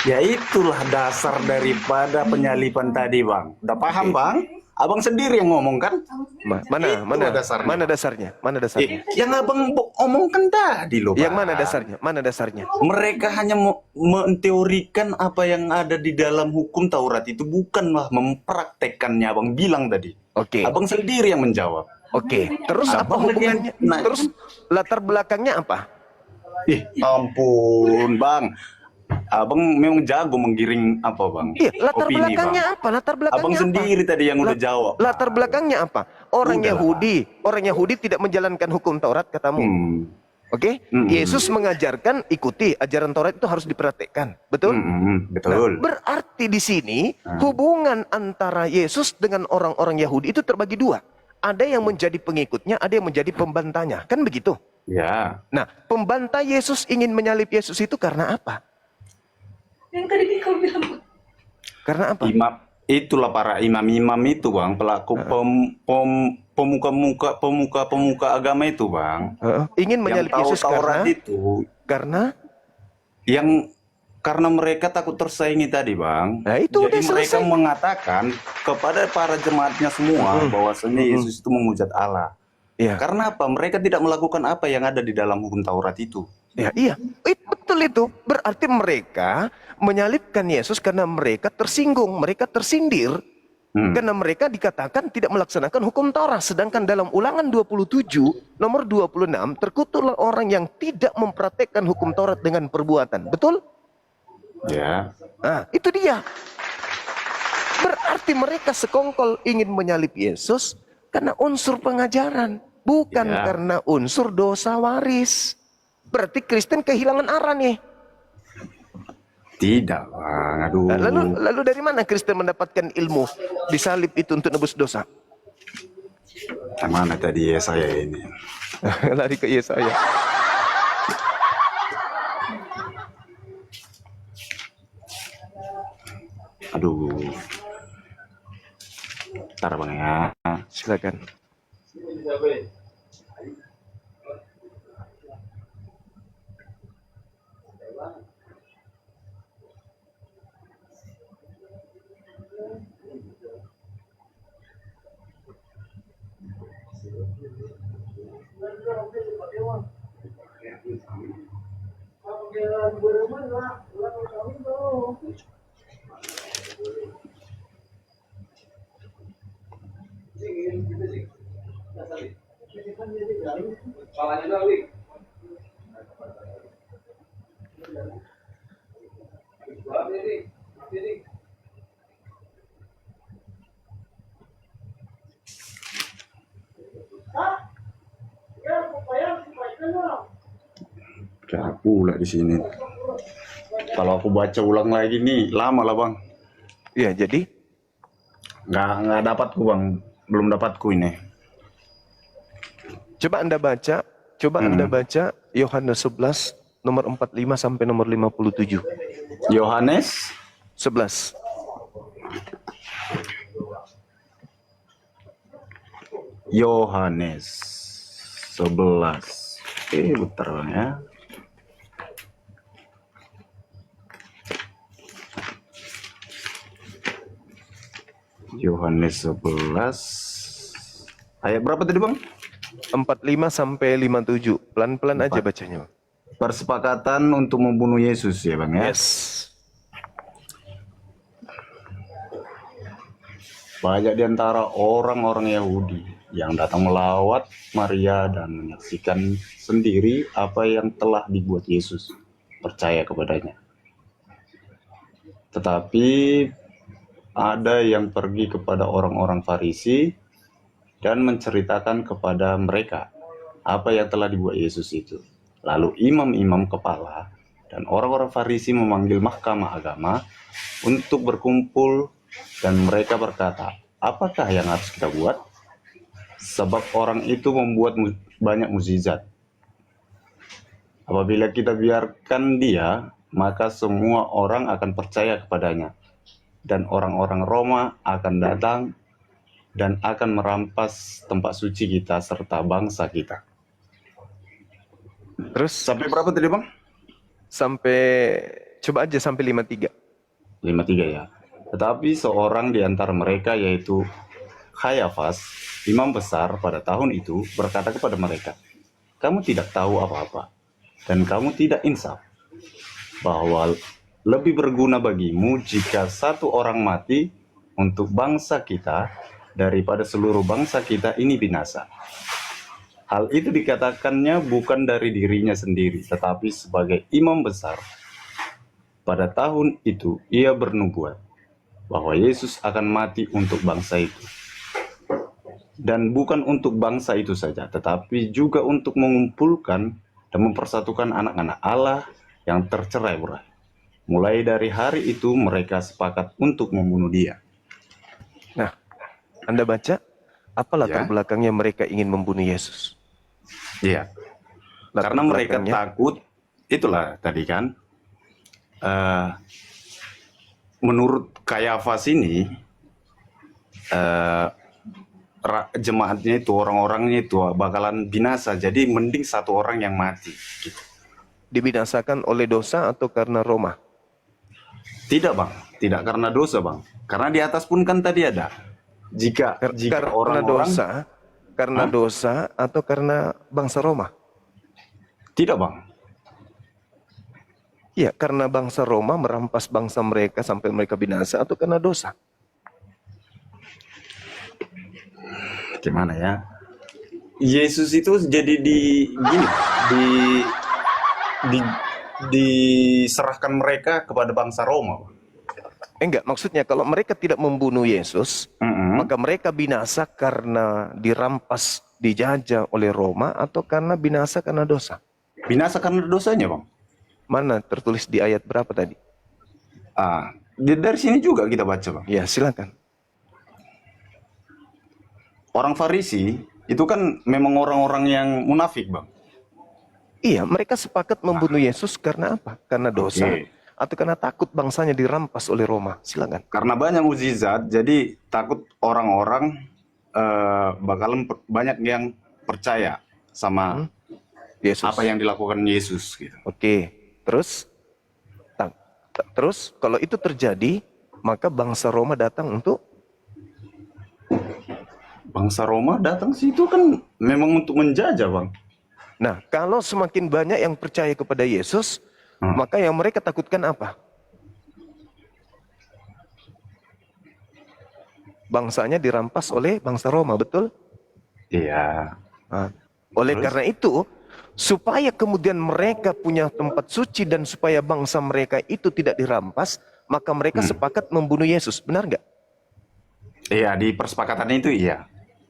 Ya itulah dasar daripada penyalipan tadi Bang. Udah paham Bang? Abang sendiri yang ngomong kan? Mana dasarnya. Mana dasarnya? Mana dasarnya? Yang Abang omongkan tadi loh Bang. Yang mana dasarnya? Mana dasarnya? Mereka hanya menteorikan apa yang ada di dalam hukum Taurat itu, bukanlah mempraktekkannya. Abang bilang tadi. Oke. Abang sendiri yang menjawab. Oke. Terus apa Abang hubungannya? nah, Terus latar belakangnya apa? Ampun Bang. Abang memang jago menggiring apa Bang? Iya, latar Opini, belakangnya Bang. apa? Latar belakangnya Abang apa? sendiri tadi yang udah jawab. Latar belakangnya apa? Orang Udahlah. Yahudi tidak menjalankan hukum Taurat katamu. Oke? Mm-mm. Yesus mengajarkan ikuti ajaran Taurat itu harus diperhatikan. Betul? Betul. Nah, berarti di sini hubungan antara Yesus dengan orang-orang Yahudi itu terbagi dua. Ada yang menjadi pengikutnya, ada yang menjadi pembantanya. Kan begitu? Ya. Nah, pembantah Yesus ingin menyalib Yesus itu karena apa? Yang tadi kau bilang. Karena apa? Itulah para imam-imam itu Bang, pelaku pemuka agama itu Bang. Ingin menyalib Yang tahu Yesus Taurat karena itu yang karena mereka takut tersaingi tadi Bang. Nah, itu Jadi udah mereka selesai. mengatakan kepada para jemaatnya semua bahwasanya Yesus itu menghujat Allah. Iya. Karena apa? Mereka tidak melakukan apa yang ada di dalam hukum Taurat itu. Ya, iya, betul itu. Berarti mereka menyalibkan Yesus karena mereka tersinggung, mereka tersindir. Karena mereka dikatakan tidak melaksanakan hukum Taurat. Sedangkan dalam Ulangan 27, nomor 26, terkutuklah orang yang tidak mempraktekkan hukum Taurat dengan perbuatan. Betul? Ya. Nah, itu dia. Berarti mereka sekongkol ingin menyalib Yesus karena unsur pengajaran. Bukan Ya. karena unsur dosa waris. Berarti Kristen kehilangan arah nih. Tidak Bang, aduh. Lalu dari mana Kristen mendapatkan ilmu disalib itu untuk nebus dosa? Kemana tadi ya saya ini? Lari ke Yesaya. Aduh. Ntar Bang ya. Silakan. Udah pula di sini. Kalau aku baca ulang lagi nih lama lah Bang. Iya, jadi Nggak dapatku Bang. Belum dapatku ini. coba Anda baca Yohanes 11 nomor 45 sampai nomor 57. Yohanes 11. Yohanes 11. Bentar Bang ya. Yohanes 11 ayat berapa tadi Bang? 45 sampai 57. Pelan-pelan aja bacanya. Persepakatan untuk membunuh Yesus ya Bang ya. Yes. Banyak di antara orang-orang Yahudi yang datang melawat Maria dan menyaksikan sendiri apa yang telah dibuat Yesus, percaya kepadanya. Tetapi ada yang pergi kepada orang-orang Farisi dan menceritakan kepada mereka apa yang telah dibuat Yesus itu. Lalu imam-imam kepala dan orang-orang Farisi memanggil mahkamah agama untuk berkumpul, dan mereka berkata, apakah yang harus kita buat? Sebab orang itu membuat banyak mukjizat. Apabila kita biarkan dia, maka semua orang akan percaya kepadanya. Dan orang-orang Roma akan datang dan akan merampas tempat suci kita serta bangsa kita. Terus Sampai berapa tadi Bang? sampai coba aja sampai 53. 53 ya. Tetapi seorang di antara mereka, yaitu Kayafas, imam besar pada tahun itu, berkata kepada mereka, kamu tidak tahu apa-apa, dan kamu tidak insaf, bahwa lebih berguna bagimu jika satu orang mati untuk bangsa kita, daripada seluruh bangsa kita ini binasa. Hal itu dikatakannya bukan dari dirinya sendiri, tetapi sebagai imam besar. Pada tahun itu ia bernubuat bahwa Yesus akan mati untuk bangsa itu. Dan bukan untuk bangsa itu saja, tetapi juga untuk mengumpulkan dan mempersatukan anak-anak Allah yang tercerai-berai. Mulai dari hari itu mereka sepakat untuk membunuh dia. Nah, Anda baca apa latar Ya. belakangnya mereka ingin membunuh Yesus? Iya. Latar Karena mereka belakangnya? takut, itulah tadi kan, menurut Kayafas ini, jemaatnya itu, orang-orangnya itu bakalan binasa. Jadi mending satu orang yang mati. Gitu. Dibinasakan oleh dosa atau karena Roma? Tidak Bang, tidak karena dosa Bang. Karena di atas pun kan tadi ada. Jika Karena orang-orang dosa, karena dosa atau karena bangsa Roma? tidak Bang. Iya, karena bangsa Roma merampas bangsa mereka sampai mereka binasa atau karena dosa? Gimana ya? Yesus itu jadi diserahkan mereka kepada bangsa Roma. Enggak, maksudnya kalau mereka tidak membunuh Yesus, maka mereka binasa karena dirampas, dijajah oleh Roma atau karena binasa karena dosa? Binasa karena dosanya Bang. Mana tertulis di ayat berapa tadi? Dari sini juga kita baca Bang. Ya, silakan. Orang Farisi itu kan memang orang-orang yang munafik Bang. Iya, mereka sepakat membunuh Yesus karena apa? Karena dosa atau karena takut bangsanya dirampas oleh Roma? Silakan. Karena banyak mukjizat, jadi takut orang-orang bakalan banyak yang percaya sama Yesus. apa yang dilakukan Yesus gitu. Oke, terus kalau itu terjadi, maka bangsa Roma datang untuk Bangsa Roma datang situ kan memang untuk menjajah Bang. Nah, kalau semakin banyak yang percaya kepada Yesus, maka yang mereka takutkan apa? Bangsanya dirampas oleh bangsa Roma, betul? Iya. Nah, oleh karena itu, supaya kemudian mereka punya tempat suci dan supaya bangsa mereka itu tidak dirampas, maka mereka sepakat membunuh Yesus. Benar nggak? Iya, di persepakatan itu iya.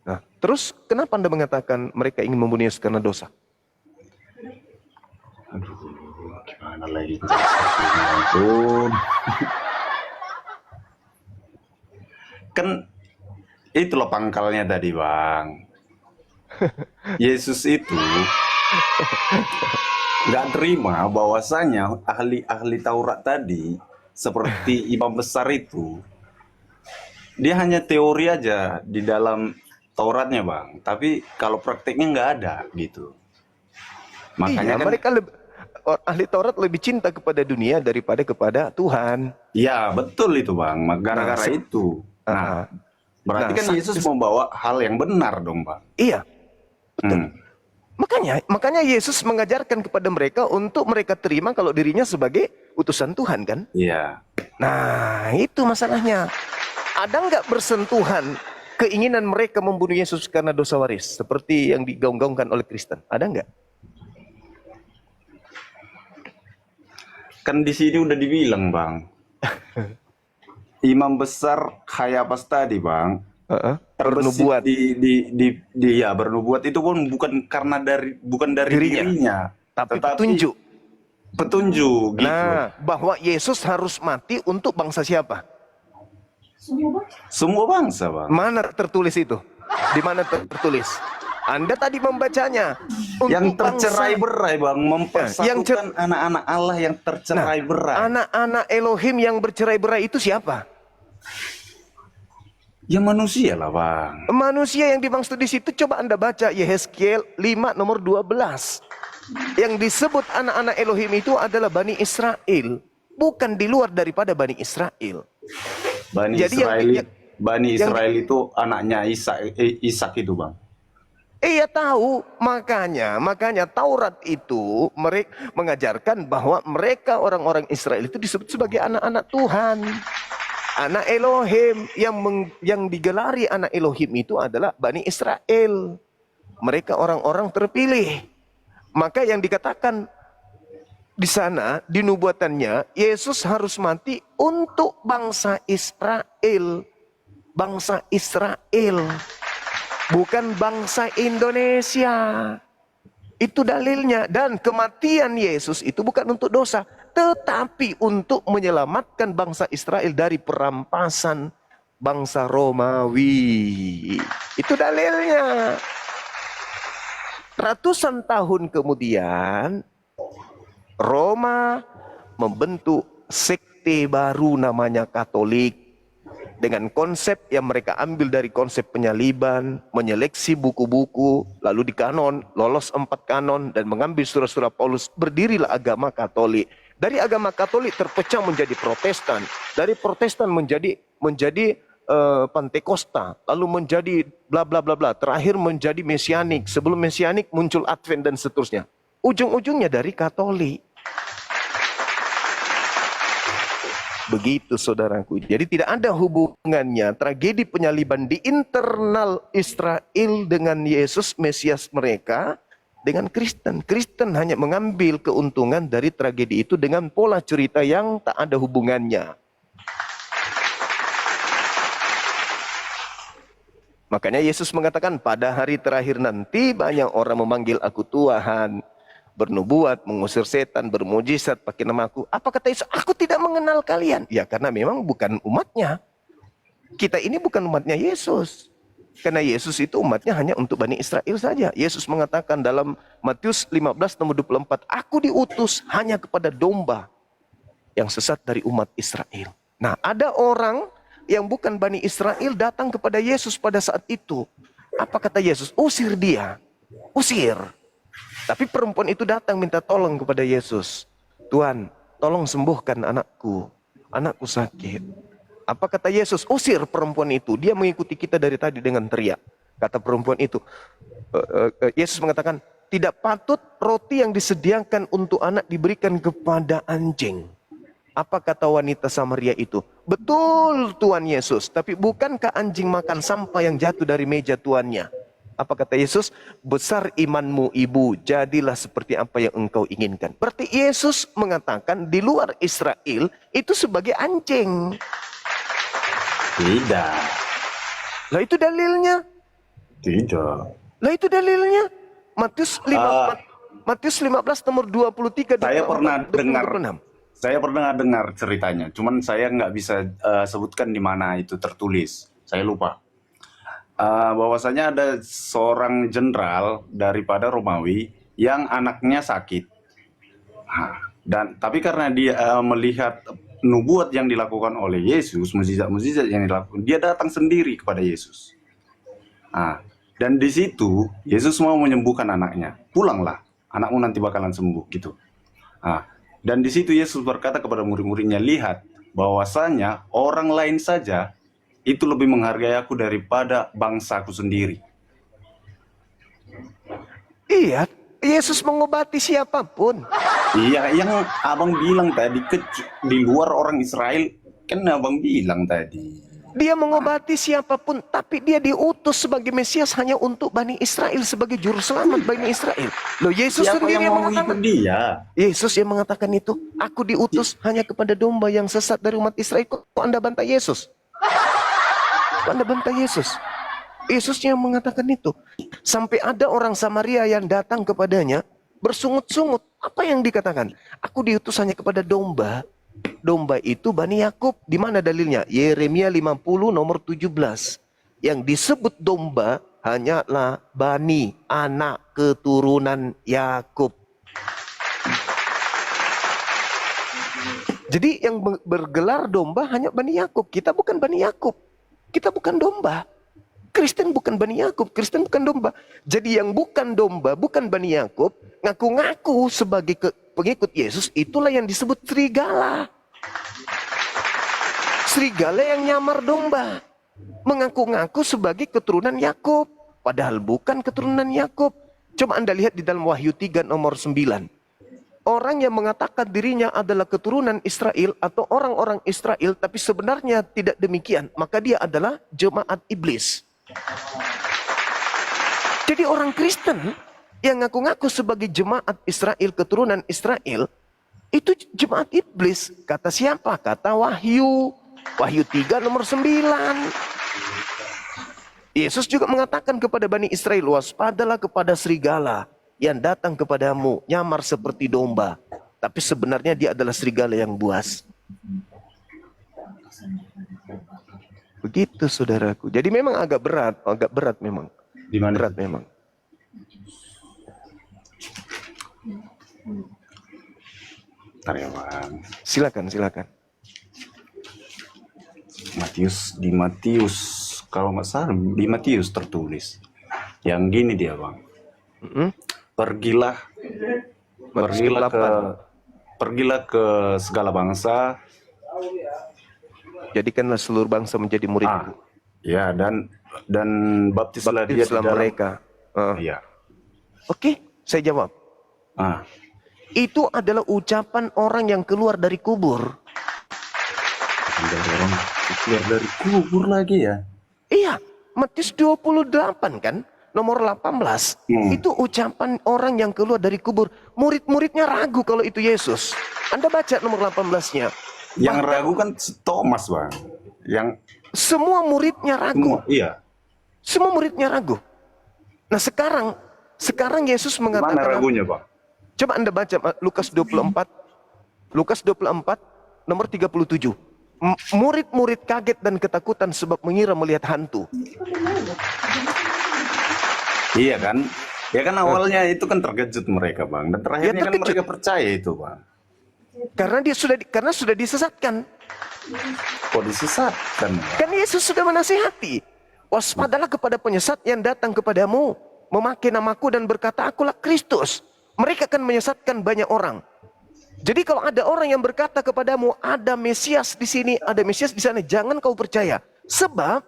Nah, terus kenapa Anda mengatakan mereka ingin membunuh Yesus karena dosa? Aduh, gimana lagi jelasnya, ampun. Kan itulah pangkalnya tadi Bang. Yesus itu nggak terima bahwasanya ahli-ahli Taurat tadi seperti imam besar itu, dia hanya teori aja di dalam Tauratnya bang, tapi kalau prakteknya nggak ada gitu. Makanya Iya, kan, mereka ahli Taurat lebih cinta kepada dunia daripada kepada Tuhan. ya betul itu bang, Nah, gara-gara itu. ah, Nah, ah. berarti Nah, kan Yesus membawa hal yang benar dong bang. iya, Hmm. makanya Yesus mengajarkan kepada mereka untuk mereka terima kalau dirinya sebagai utusan Tuhan kan? Iya. Nah, itu masalahnya. Ada nggak bersentuhan keinginan mereka membunuh Yesus karena dosa waris seperti yang digaung-gaungkan oleh Kristen? Ada nggak? Kan di sini udah dibilang bang, Imam besar Kayafas tadi bang, terbesit Bernubuat ya bernubuat itu pun bukan dari Dirinya. dirinya, tapi tetapi petunjuk. gitu. Nah, bahwa Yesus harus mati untuk bangsa siapa? Semua bang. Semua bangsa bang. Mana tertulis itu? Di mana tertulis? Anda tadi membacanya. Untuk Yang bangsa- tercerai-berai bang, mempersatukan anak-anak Allah yang tercerai-berai. Anak-anak Elohim yang bercerai-berai itu siapa? Ya manusia lah bang. Manusia yang dimaksud di situ coba Anda baca Yehezkiel 5 nomor 12. Yang disebut anak-anak Elohim itu adalah Bani Israel, bukan di luar daripada Bani Israel. Bani Jadi Israel itu anaknya Ishak itu bang. Iya tahu, makanya Taurat itu mereka mengajarkan bahwa mereka orang-orang Israel itu disebut sebagai anak-anak Tuhan. Anak Elohim yang digelari anak Elohim itu adalah Bani Israel. Mereka orang-orang terpilih. Maka yang dikatakan di sana di nubuatannya Yesus harus mati untuk bangsa Israel. Bangsa Israel. Bukan bangsa Indonesia. Itu dalilnya. Dan kematian Yesus itu bukan untuk dosa, tetapi untuk menyelamatkan bangsa Israel dari perampasan bangsa Romawi. Itu dalilnya. Ratusan tahun kemudian Roma membentuk sekte baru namanya Katolik. Dengan konsep yang mereka ambil dari konsep penyaliban, menyeleksi buku-buku, lalu dikanon, lolos 4 kanon, dan mengambil surah-surah Paulus, berdirilah agama Katolik. Dari agama Katolik terpecah menjadi Protestan, dari Protestan menjadi Pantekosta, lalu menjadi bla bla bla bla, terakhir menjadi Mesianik, sebelum Mesianik muncul Advent dan seterusnya. Ujung-ujungnya dari Katolik. Begitu saudaraku. Jadi tidak ada hubungannya tragedi penyaliban di internal Israel dengan Yesus Mesias mereka dengan Kristen. Kristen hanya mengambil keuntungan dari tragedi itu dengan pola cerita yang tak ada hubungannya. Makanya Yesus mengatakan pada hari terakhir nanti banyak orang memanggil aku Tuhan, bernubuat, mengusir setan, bermujizat pakai namaku. Apa kata Yesus? Aku tidak mengenal kalian. Ya karena memang bukan umatnya. Kita ini bukan umatnya Yesus. Karena Yesus itu umatnya hanya untuk Bani Israel saja. Yesus mengatakan dalam Matius 15 nomor 24, aku diutus hanya kepada domba yang sesat dari umat Israel. Nah, ada orang yang bukan Bani Israel datang kepada Yesus pada saat itu. Apa kata Yesus? Usir dia. Usir. Tapi perempuan itu datang minta tolong kepada Yesus. Tuhan, tolong sembuhkan anakku. Anakku sakit. Apa kata Yesus? Usir perempuan itu. Dia mengikuti kita dari tadi dengan teriak. Kata perempuan itu. Yesus mengatakan, tidak patut roti yang disediakan untuk anak diberikan kepada anjing. Apa kata wanita Samaria itu? Betul Tuhan Yesus. Tapi bukankah anjing makan sampah yang jatuh dari meja tuannya? Apa kata Yesus? Besar imanmu ibu, jadilah seperti apa yang engkau inginkan. Berarti Yesus mengatakan di luar Israel itu sebagai anjing. Tidak. Lah itu dalilnya. Tidak. Lah itu dalilnya. Matius 15 nomor 23. Saya pernah dengar ceritanya. Cuman saya nggak bisa sebutkan di mana itu tertulis. Saya lupa. Bahwasanya ada seorang jenderal daripada Romawi yang anaknya sakit. Tapi karena dia melihat nubuat yang dilakukan oleh Yesus, mukjizat-mukjizat yang dilakukan, dia datang sendiri kepada Yesus. Ah, dan di situ Yesus mau menyembuhkan anaknya. Pulanglah, anakmu nanti bakalan sembuh gitu. Ah, dan di situ Yesus berkata kepada murid-muridnya, lihat bahwasanya orang lain saja itu lebih menghargai aku daripada bangsaku sendiri. Iya, Yesus mengobati siapapun. Iya, yang abang bilang tadi di luar orang Israel, kan abang bilang tadi. Dia mengobati siapapun, tapi dia diutus sebagai Mesias hanya untuk Bani Israel, sebagai juru selamat Bani Israel. Loh, Yesus Siapa sendiri yang yang mau mengatakan. ikut dia? Yesus yang mengatakan itu, aku diutus hanya kepada domba yang sesat dari umat Israel. Kok Anda bantah Yesus? Kok Anda bantah Yesus? Yesus yang mengatakan itu. Sampai ada orang Samaria yang datang kepadanya, bersungut-sungut. Apa yang dikatakan? Aku diutus hanya kepada domba. Domba itu Bani Yakub. Di mana dalilnya? Yeremia 50 nomor 17. Yang disebut domba hanyalah Bani, anak keturunan Yakub. Jadi yang bergelar domba hanya Bani Yakub. Kita bukan Bani Yakub. Kita bukan domba. Kristen bukan Bani Yakub. Kristen bukan domba. Jadi yang bukan domba, bukan Bani Yakub, ngaku-ngaku sebagai pengikut Yesus, itulah yang disebut serigala. Serigala yang nyamar domba. Mengaku-ngaku sebagai keturunan Yakub. Padahal bukan keturunan Yakub. Coba Anda lihat di dalam Wahyu 3 nomor 9. Orang yang mengatakan dirinya adalah keturunan Israel atau orang-orang Israel, tapi sebenarnya tidak demikian, maka dia adalah jemaat iblis. Jadi orang Kristen yang ngaku-ngaku sebagai jemaat Israel, keturunan Israel, itu jemaat iblis. Kata siapa? Kata Wahyu. Wahyu 3 nomor 9. Yesus juga mengatakan kepada Bani Israel, waspadalah kepada serigala yang datang kepadamu, nyamar seperti domba. Tapi sebenarnya dia adalah serigala yang buas. Begitu saudaraku. Jadi memang agak berat memang. Di mana? Berat memang. Bentar ya bang. Silakan. Di Matius, kalau nggak salah di Matius tertulis. Yang gini dia bang. Pergilah ke segala bangsa. Jadikanlah seluruh bangsa menjadi muridku. Ya, dan baptislah dia di Baptislah dalam mereka. Iya. Oke, saya jawab. Itu adalah ucapan orang yang keluar dari kubur. Ada orang keluar dari kubur lagi ya. Iya, Matius 28 kan, nomor 18. Itu ucapan orang yang keluar dari kubur. Murid-muridnya ragu kalau itu Yesus. Anda baca nomor 18-nya. Yang ragu kan Thomas bang. Yang semua muridnya ragu. Iya. Semua muridnya ragu. Nah sekarang Yesus mengatakan. Mana ragunya bang? Coba Anda baca Lukas 24. Lukas 24 nomor 37. Murid-murid kaget dan ketakutan sebab mengira melihat hantu. Iya kan? Ya kan awalnya itu kan terkejut mereka bang. Dan terakhirnya kan mereka percaya itu bang. Karena sudah disesatkan. Kok disesatkan? Kan Yesus sudah menasihati. Waspadalah kepada penyesat yang datang kepadamu, memakai namaku dan berkata, akulah Kristus. Mereka akan menyesatkan banyak orang. Jadi kalau ada orang yang berkata kepadamu, ada Mesias di sini, ada Mesias di sana, jangan kau percaya. Sebab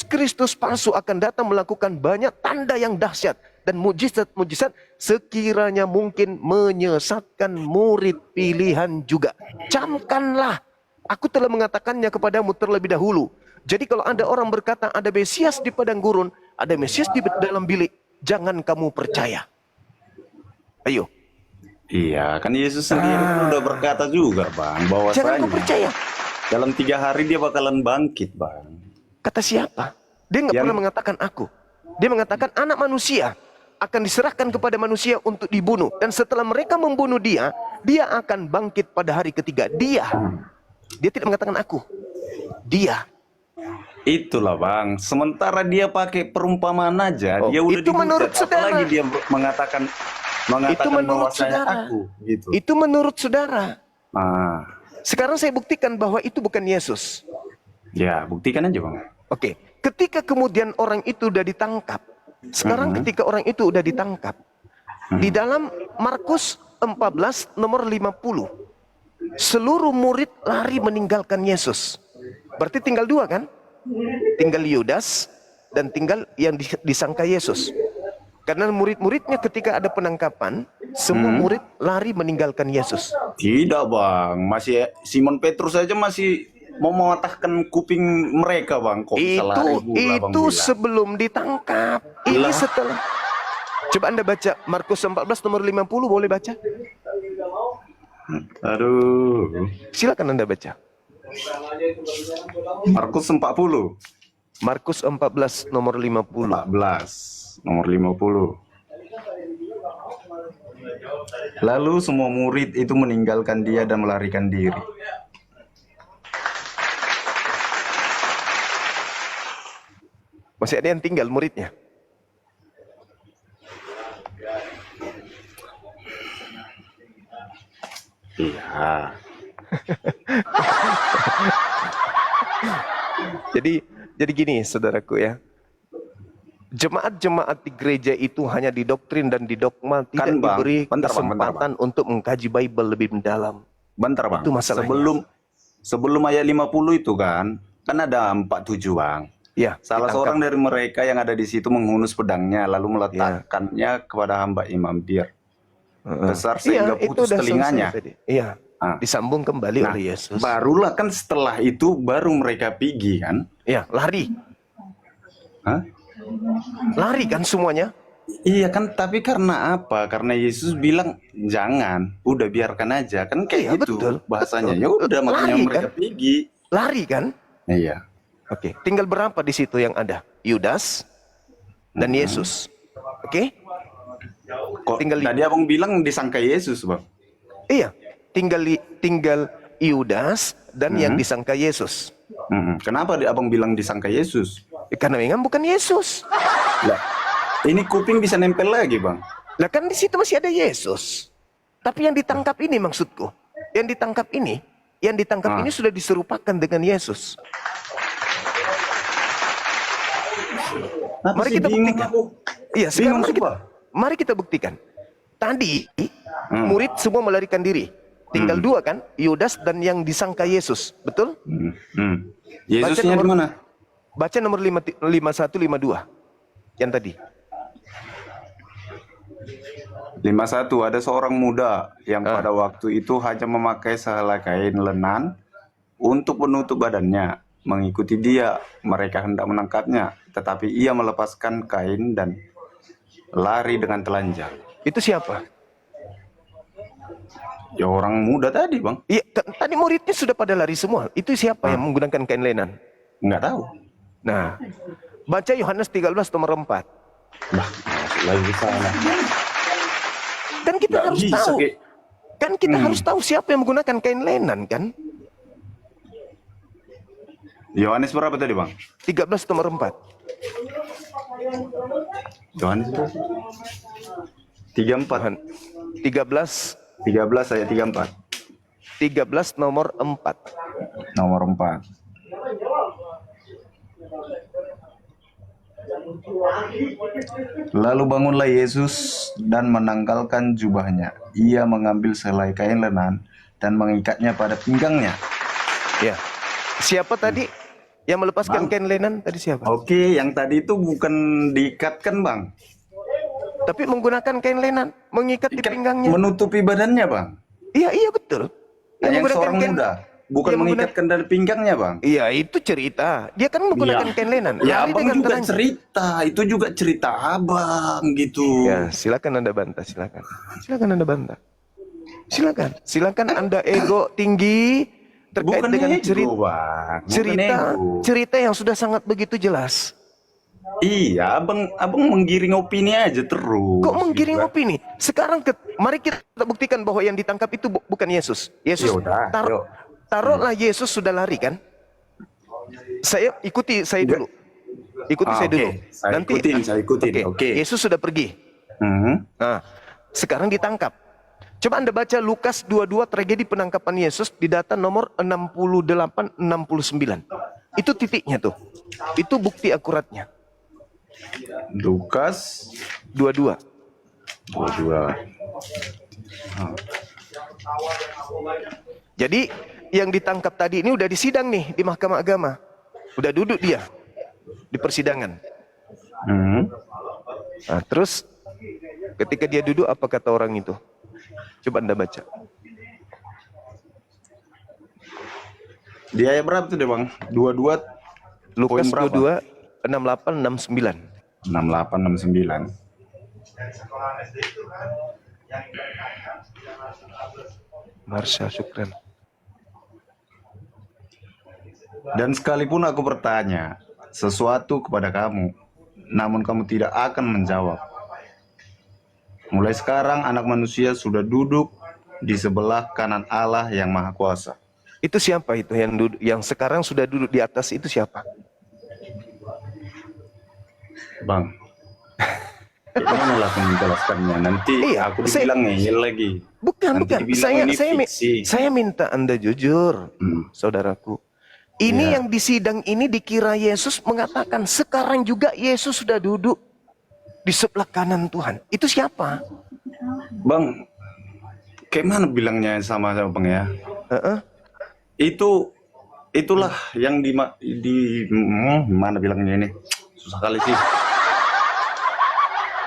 Kristus palsu akan datang melakukan banyak tanda yang dahsyat dan mujizat-mujizat sekiranya mungkin menyesatkan murid pilihan juga. Camkanlah, aku telah mengatakannya kepadamu terlebih dahulu. Jadi kalau ada orang berkata ada Mesias di padang gurun, ada Mesias di dalam bilik, jangan kamu percaya. Ayo. Iya, kan Yesus sendiri kan udah berkata juga bang, bahwasanya jangan kau percaya. Dalam 3 hari dia bakalan bangkit bang. Kata siapa? Dia nggak pernah mengatakan aku. Dia mengatakan anak manusia akan diserahkan kepada manusia untuk dibunuh. Dan setelah mereka membunuh dia, dia akan bangkit pada hari ketiga. Dia tidak mengatakan aku. Dia. Itulah bang. Sementara dia pakai perumpamaan aja, dia udah itu menurut dihujat. saudara. Apalagi dia mengatakan itu menurut saudara. Aku, gitu. Itu menurut saudara. Ah. Sekarang saya buktikan bahwa itu bukan Yesus. Ya, buktikan aja bang. Oke, Ketika kemudian orang itu udah ditangkap, sekarang ketika orang itu udah ditangkap, di dalam Markus 14 nomor 50, seluruh murid lari meninggalkan Yesus. Berarti tinggal dua kan? Tinggal Yudas dan tinggal yang disangka Yesus. Karena murid-muridnya ketika ada penangkapan, semua murid lari meninggalkan Yesus. Tidak bang, masih Simon Petrus saja masih mau mematahkan kuping mereka bang. Kok bisa lari pula, bang Itu bilang. sebelum ditangkap. Ini setelah. Coba Anda baca Markus 14 nomor 50, boleh baca? Aduh. Silakan Anda baca. Markus 40. Markus 14 nomor 50. 14 nomor 50. Lalu semua murid itu meninggalkan dia dan melarikan diri. Masih ada yang tinggal muridnya. Iya. Jadi gini saudaraku ya. Jemaat-jemaat di gereja itu hanya didoktrin dan didogma, tidak Bang, diberi bentar, Bang, kesempatan untuk mengkaji Bible lebih mendalam. Bentar bang, Itu masalahnya. sebelum ayat 50 itu kan ada 47 bang. Ya, Salah ditangkap. seorang dari mereka yang ada di situ menghunus pedangnya lalu meletakkannya kepada hamba imam Bir. Besar sehingga itu putus udah telinganya. selesai tadi. Iya, Ah. disambung kembali Nah, oleh Yesus. barulah kan setelah itu baru mereka pergi kan? Iya, lari. Hah? Lari kan semuanya? Iya kan, tapi karena apa? Karena Yesus bilang jangan, udah biarkan aja kan kayak Iya, gitu betul, bahasanya. betul. Ya udah makanya Lari, mereka kan? pergi. Lari kan? Iya. Oke, tinggal berapa di situ yang ada? Yudas dan Yesus. Oke? Kok Tinggal tadi abang bilang disangka Yesus bang? Iya, tinggal Yudas dan yang disangka Yesus. Kenapa abang bilang disangka Yesus? Karena memang bukan Yesus. Lah, ini kuping bisa nempel lagi bang. Lah kan di situ masih ada Yesus. Tapi yang ditangkap ini maksudku, yang ditangkap ini sudah diserupakan dengan Yesus. Mari kita buktikan. Iya, sekarang mari kita buktikan. Tadi murid semua melarikan diri. Tinggal dua kan, Yudas dan yang disangka Yesus, betul? Yesusnya di mana? Baca nomor 51 52. Yang tadi. 51, ada seorang muda yang pada waktu itu hanya memakai sehelai kain lenan untuk menutup badannya. Mengikuti dia, mereka hendak menangkapnya, tetapi ia melepaskan kain dan lari dengan telanjang. Itu siapa? Ya orang muda tadi bang. Iya, tadi muridnya sudah pada lari semua. Itu siapa yang menggunakan kain lenan? Nggak tahu. Nah, baca Yohanes 13 nomor 4. Bah, masuk lagi ke sana. Kan kita Nggak harus bisa, tahu. Ki. Kan kita harus tahu siapa yang menggunakan kain lenan kan? Yohanes berapa tadi bang? 13 nomor 4. Yohanes berapa? 34. 13 13 ayat 34. 13 nomor 4. Nomor 4. Lalu bangunlah Yesus dan menanggalkan jubahnya. Ia mengambil selai kain lenan dan mengikatnya pada pinggangnya. Ya. Siapa tadi yang melepaskan kain lenan? Tadi siapa? Oke, yang tadi itu bukan diikatkan bang. Tapi menggunakan kain lenan, mengikat di pinggangnya. Menutupi badannya bang. Iya, iya betul. Yang menggunakan seorang kain- muda. Bukan yang menggunakan- mengikatkan dari pinggangnya bang. Iya, itu cerita. Dia kan menggunakan kain lenan. Ya Lari abang dengan juga telanjang. cerita. Itu juga cerita abang gitu. Ya, silakan Anda bantah, silakan. Silakan Anda bantah. Silakan. Silakan Anda ego tinggi terkait Bukan dengan ego, cerita. Bang. Bukan Cerita, ego. cerita yang sudah sangat begitu jelas. Iya, abang menggiring opini aja terus. Kok menggiring gitu. opini? Sekarang mari kita buktikan bahwa yang ditangkap itu bukan Yesus. Yesus Yaudah, yuk. taruhlah Yesus sudah lari kan? Saya ikuti saya dulu. Ikuti saya oke. dulu. Saya ikutin. Oke. Yesus sudah pergi. Nah, sekarang ditangkap. Coba Anda baca Lukas 22 tragedi penangkapan Yesus di data nomor 68-69. Itu titiknya tuh. Itu bukti akuratnya. Lukas Dua-dua. 22. Jadi yang ditangkap tadi ini udah disidang nih di Mahkamah Agama. Udah duduk dia di persidangan. Hmm. Nah, terus ketika dia duduk apa kata orang itu? Coba Anda baca. Di ayat berapa tuh deh bang? 22 Lukas poin berapa? 22 68 69. 68 69. Marsha, syukran. Dan sekalipun aku bertanya sesuatu kepada kamu, namun kamu tidak akan menjawab. Mulai sekarang anak manusia sudah duduk di sebelah kanan Allah yang Maha Kuasa. Itu siapa itu yang duduk, yang sekarang sudah duduk di atas itu siapa? Bang, gimana lah aku menjelaskannya? Nanti Iya, aku dibilang ngeyel lagi. Bukan, Nanti bukan. dibilang ini fiksi. Saya minta Anda jujur, saudaraku. Ini Iya. yang di sidang ini dikira Yesus mengatakan sekarang juga Yesus sudah duduk di sebelah kanan Tuhan. Itu siapa? Bang, kayak mana bilangnya sama bang ya? Heeh. Itulah yang mana bilangnya ini? Susah kali sih.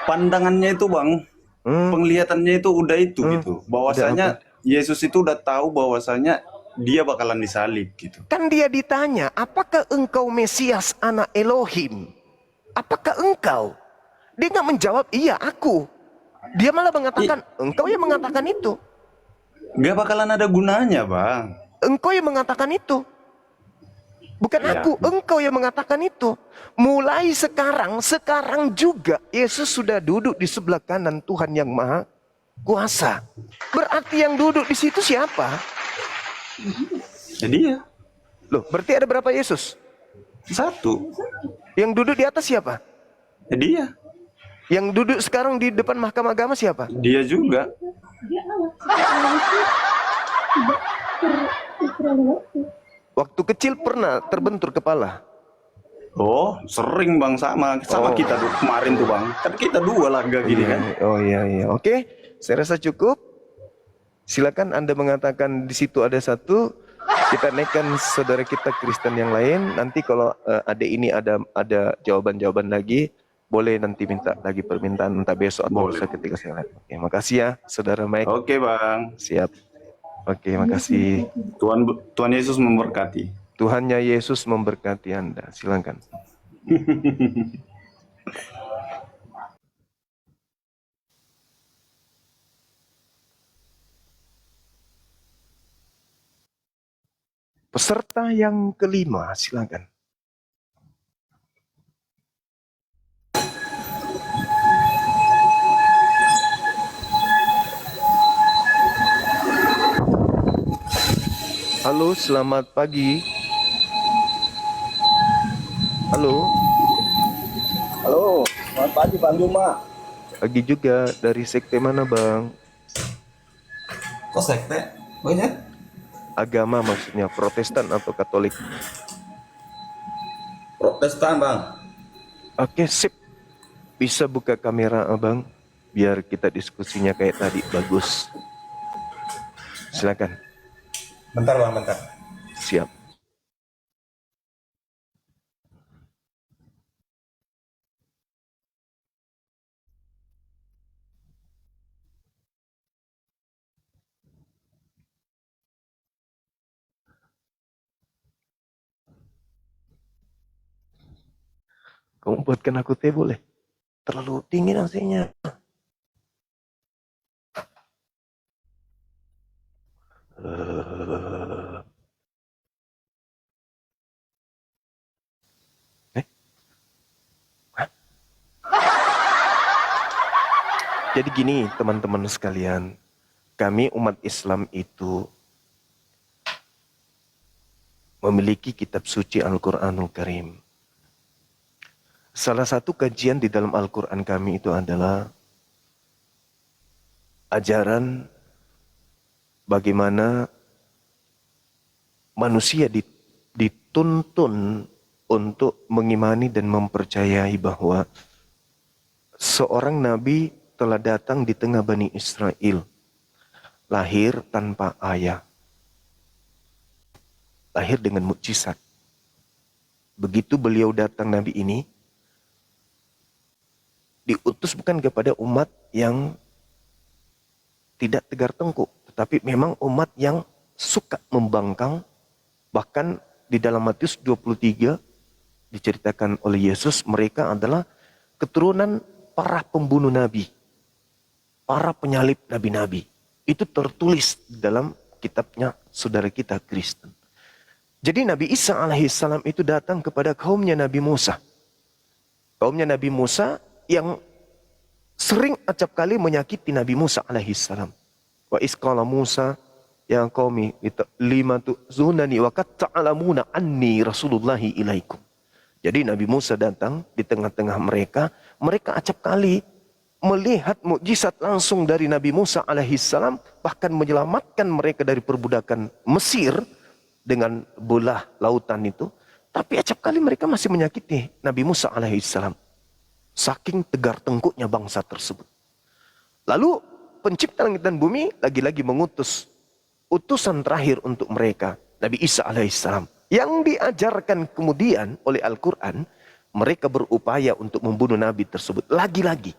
Pandangannya itu bang, penglihatannya itu udah itu gitu. Bahwasanya Yesus itu udah tahu bahwasanya dia bakalan disalib gitu. Kan dia ditanya, apakah engkau Mesias anak Elohim? Apakah engkau? Dia nggak menjawab, iya aku. Dia malah mengatakan, engkau yang mengatakan itu. Gak bakalan ada gunanya bang. Engkau yang mengatakan itu. Bukan Ya. aku, engkau yang mengatakan itu. Mulai sekarang juga Yesus sudah duduk di sebelah kanan Tuhan yang Maha Kuasa. Berarti yang duduk di situ siapa? Jadi ya Loh, berarti ada berapa Yesus? satu. Yang duduk di atas siapa? Jadi ya Yang duduk sekarang di depan Mahkamah Agama siapa? dia juga. Dia Allah. Allah itu tidak terlalu waktu. Waktu kecil pernah terbentur kepala. Oh sering bang sama kita tuh kemarin tuh bang. Kan kita dua laga gini kan. Oh iya. Oke, saya rasa cukup. Silakan Anda mengatakan di situ ada satu. Kita naikkan saudara kita Kristen yang lain. Nanti kalau ada ini ada jawaban-jawaban lagi, boleh nanti minta lagi permintaan entah besok atau lusa ketika saya lihat. Oke, makasih ya saudara Mike. Oke bang. Siap. Oke, makasih. Tuhan Yesus memberkati. Tuhannya Yesus memberkati Anda. Silakan. Peserta yang kelima, silakan. Halo, selamat pagi. Halo, Halo, selamat pagi Bang Juma. pagi juga. Dari sekte mana, Bang? Kok sekte? Banyak? Agama maksudnya, Protestan atau Katolik? Protestan Bang. Oke, sip. Bisa buka kamera, Abang? Biar kita diskusinya kayak tadi, bagus. Silakan. Bentar Bang, bentar. Siap. Kamu buatkan aku teh boleh? Terlalu dingin AC-nya. Jadi gini teman-teman sekalian, kami umat Islam itu memiliki kitab suci Al-Quranul Karim. Salah satu kajian di dalam Al-Quran kami itu adalah ajaran bagaimana manusia dituntun untuk mengimani dan mempercayai bahwa seorang nabi telah datang di tengah Bani Israel, lahir tanpa ayah, lahir dengan mukjizat. Begitu beliau datang, nabi ini diutus bukan kepada umat yang tidak tegar tengkuk, tetapi memang umat yang suka membangkang. Bahkan di dalam Matius 23 diceritakan oleh Yesus, mereka adalah keturunan para pembunuh nabi, para penyalib nabi-nabi. Itu tertulis dalam kitabnya saudara kita Kristen. Jadi Nabi Isa alaihissalam itu datang kepada kaumnya Nabi Musa. Kaumnya Nabi Musa yang sering acap kali menyakiti Nabi Musa alaihissalam. Wa isqala Musa ya qaumi lima tu'zunani wa qad ta'lamuna anni rasulullahi ilaikum. Jadi Nabi Musa datang di tengah-tengah mereka, mereka acap kali melihat mukjizat langsung dari Nabi Musa alaihissalam, bahkan menyelamatkan mereka dari perbudakan Mesir dengan belah lautan itu. Tapi acap kali mereka masih menyakiti Nabi Musa alaihissalam. Saking tegar tengkuknya bangsa tersebut. Lalu pencipta langit dan bumi lagi-lagi mengutus utusan terakhir untuk mereka, Nabi Isa alaihissalam. Yang diajarkan kemudian oleh Al-Quran, mereka berupaya untuk membunuh Nabi tersebut. Lagi-lagi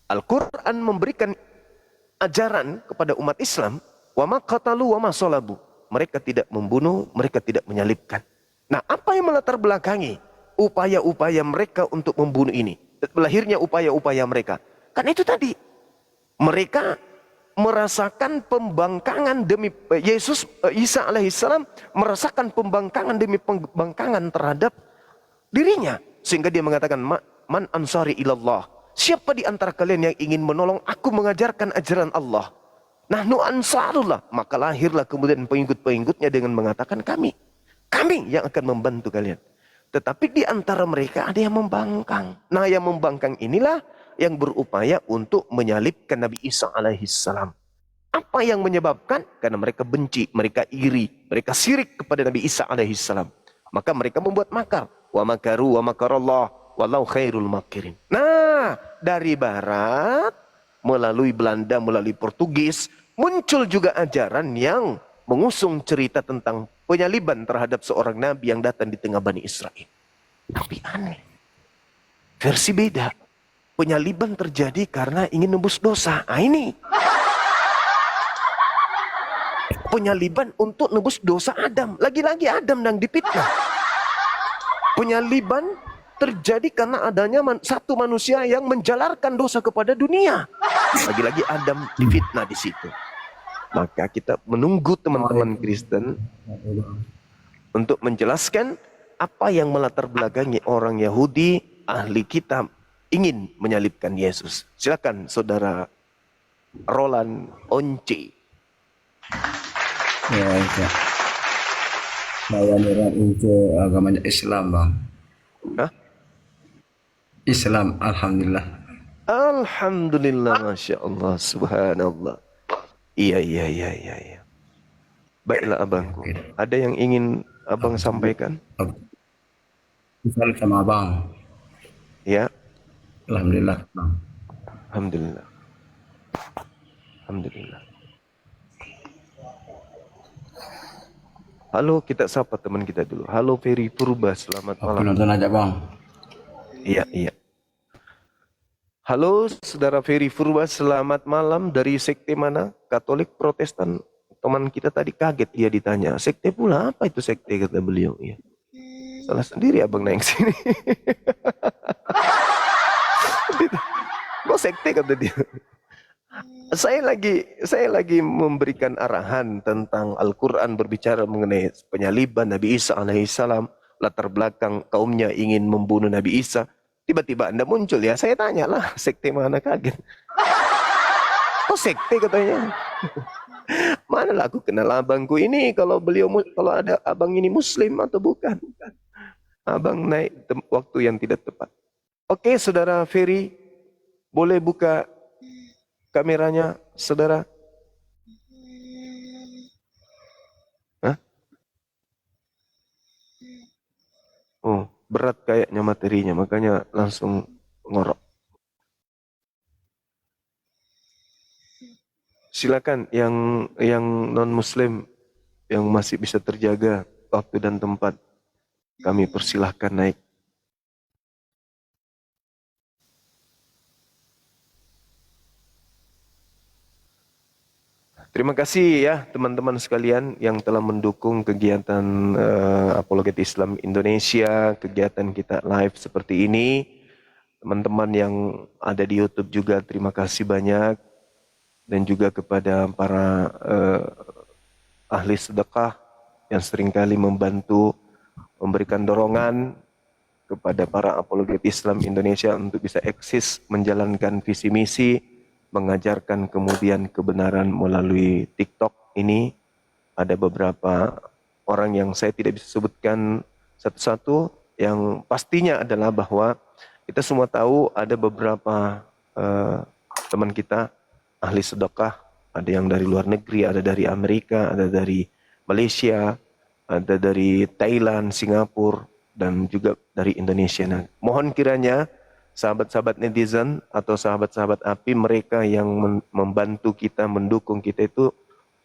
Al-Quran memberikan ajaran kepada umat Islam, wa ma qatalu wa ma salabu. Mereka tidak membunuh, mereka tidak menyalibkan. Nah, apa yang melatar belakangi upaya-upaya mereka untuk membunuh ini? Lahirnya upaya-upaya mereka. Kan itu tadi. Mereka merasakan pembangkangan demi Yesus, Isa alaihissalam merasakan pembangkangan demi pembangkangan terhadap dirinya. Sehingga dia mengatakan, man ansari ilallah. Siapa di antara kalian yang ingin menolong aku mengajarkan ajaran Allah? Nahnu ansarullah. Maka lahirlah kemudian pengikut-pengikutnya dengan mengatakan kami yang akan membantu kalian. Tetapi di antara mereka ada yang membangkang. Nah, yang membangkang inilah yang berupaya untuk menyalibkan Nabi Isa alaihissalam. Apa yang menyebabkan? Karena mereka benci, mereka iri, mereka syirik kepada Nabi Isa alaihissalam. Maka mereka membuat makar. Wa makaru wa makarallah wallahu khairul makirin. Nah, dari barat melalui Belanda, melalui Portugis, muncul juga ajaran yang mengusung cerita tentang penyaliban terhadap seorang nabi yang datang di tengah Bani Israel. Tapi aneh. Versi beda. Penyaliban terjadi karena ingin nebus dosa. Nah, ini. Penyaliban untuk nebus dosa Adam. Lagi-lagi Adam yang dipitnah. Penyaliban terjadi karena adanya satu manusia yang menjalarkan dosa kepada dunia. Lagi-lagi Adam difitnah di situ. Maka kita menunggu teman-teman Kristen untuk menjelaskan apa yang melatar belakangi orang Yahudi ahli kitab ingin menyalibkan Yesus. Silakan saudara Roland Once. Ya, itu. Saya niran ke agamanya Islam, Bang. Hah? Islam, alhamdulillah. Alhamdulillah, Masya Allah, Subhanallah. Iya. Baiklah abangku. Ada yang ingin abang sampaikan? Salam sama Abang. Ya. Alhamdulillah, Bang. Alhamdulillah. Alhamdulillah. Halo, kita sapa teman kita dulu. Halo Ferry Purba, selamat Aku malam. nonton aja, Bang. Iya. Halo saudara Ferry Purba, selamat malam. Dari sekte mana? Katolik, Protestan? Teman kita tadi kaget dia ditanya. Sekte pula, apa itu sekte kata beliau? Ya. Salah sendiri abang naik sini. Kok sekte kata dia? Saya lagi memberikan arahan tentang Al-Quran berbicara mengenai penyaliban Nabi Isa alaihissalam, latar belakang kaumnya ingin membunuh Nabi Isa. Tiba-tiba Anda muncul ya, saya tanyalah sekte mana, kaget. Oh sekte katanya. Manalah aku kenal abangku ini kalau ada abang ini Muslim atau bukan. Abang naik waktu yang tidak tepat. Oke saudara Ferry, boleh buka kameranya, saudara? Hah? berat kayaknya materinya, makanya langsung ngorok. Silakan yang non muslim yang masih bisa terjaga waktu dan tempat, kami persilahkan naik. Terima kasih ya teman-teman sekalian yang telah mendukung kegiatan Apologet Islam Indonesia, kegiatan kita live seperti ini. Teman-teman yang ada di YouTube juga terima kasih banyak, dan juga kepada para ahli sedekah yang seringkali membantu memberikan dorongan kepada para Apologet Islam Indonesia untuk bisa eksis menjalankan visi misi, mengajarkan kemudian kebenaran melalui TikTok ini. Ada beberapa orang yang saya tidak bisa sebutkan satu-satu, yang pastinya adalah bahwa kita semua tahu ada beberapa teman kita ahli sedekah, ada yang dari luar negeri, ada dari Amerika, ada dari Malaysia, ada dari Thailand, Singapura, dan juga dari Indonesia. Nah, mohon kiranya sahabat-sahabat netizen atau sahabat-sahabat API, mereka yang membantu kita, mendukung kita itu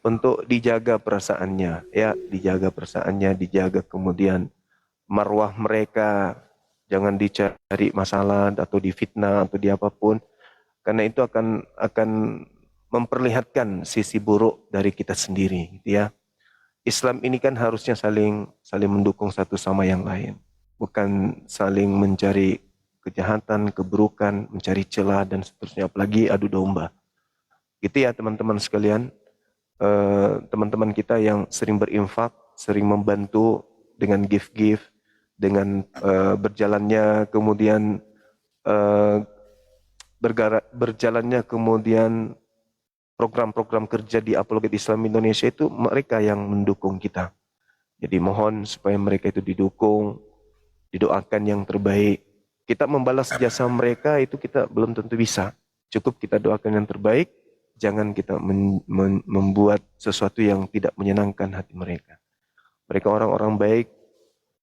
untuk dijaga perasaannya, ya, dijaga perasaannya, dijaga kemudian marwah mereka, jangan dicari masalah atau difitnah atau di apapun, karena itu akan memperlihatkan sisi buruk dari kita sendiri, gitu ya. Islam ini kan harusnya saling mendukung satu sama yang lain, bukan saling mencari kejahatan, keburukan, mencari celah dan seterusnya, apalagi adu domba. Gitu ya teman-teman sekalian, teman-teman kita yang sering berinfak, sering membantu dengan gift-gift, dengan berjalannya kemudian berjalannya kemudian program-program kerja di Apologet Islam Indonesia, itu mereka yang mendukung kita. Jadi mohon supaya mereka itu didukung, didoakan yang terbaik. Kita membalas jasa mereka itu kita belum tentu bisa. Cukup kita doakan yang terbaik, jangan kita membuat sesuatu yang tidak menyenangkan hati mereka. Mereka orang-orang baik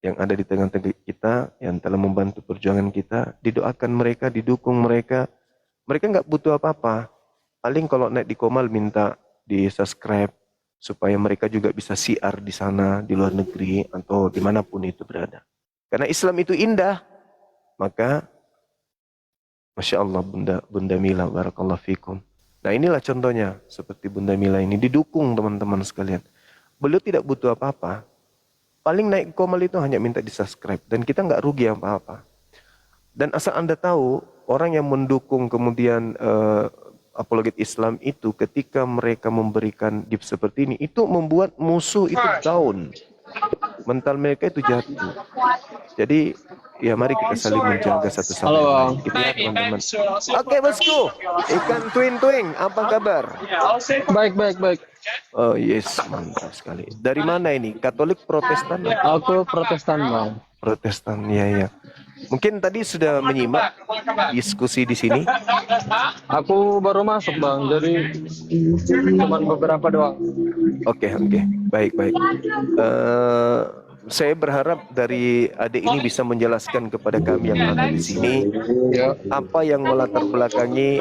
yang ada di tengah-tengah kita, yang telah membantu perjuangan kita, didoakan mereka, didukung mereka. Mereka nggak butuh apa-apa. Paling kalau naik di Komal minta di subscribe, supaya mereka juga bisa siar di sana, di luar negeri, atau dimanapun itu berada. Karena Islam itu indah. Maka, Masya Allah Bunda Mila, barakallahu fikum. Nah inilah contohnya, seperti Bunda Mila ini, didukung teman-teman sekalian. Beliau tidak butuh apa-apa. Paling naik Komal itu hanya minta di subscribe, dan kita nggak rugi apa-apa. Dan asal Anda tahu, orang yang mendukung kemudian Apologet Islam itu, ketika mereka memberikan gift seperti ini, itu membuat musuh itu down. Mental mereka itu jatuh. Jadi ya mari kita saling menjaga satu sama lain. Gitu ya teman-teman. Oke bosku, ikan twing, apa kabar? Baik. Oh yes, mantap sekali. Dari mana ini? Katolik, Protestan? Aku Protestan, Bang. Protestan, ya. Mungkin tadi sudah menyimak diskusi di sini. Aku baru masuk, Bang. Jadi cuma beberapa doang. Oke. Baik. Saya berharap dari adik ini bisa menjelaskan kepada kami yang ada di sini apa yang melatar belakangi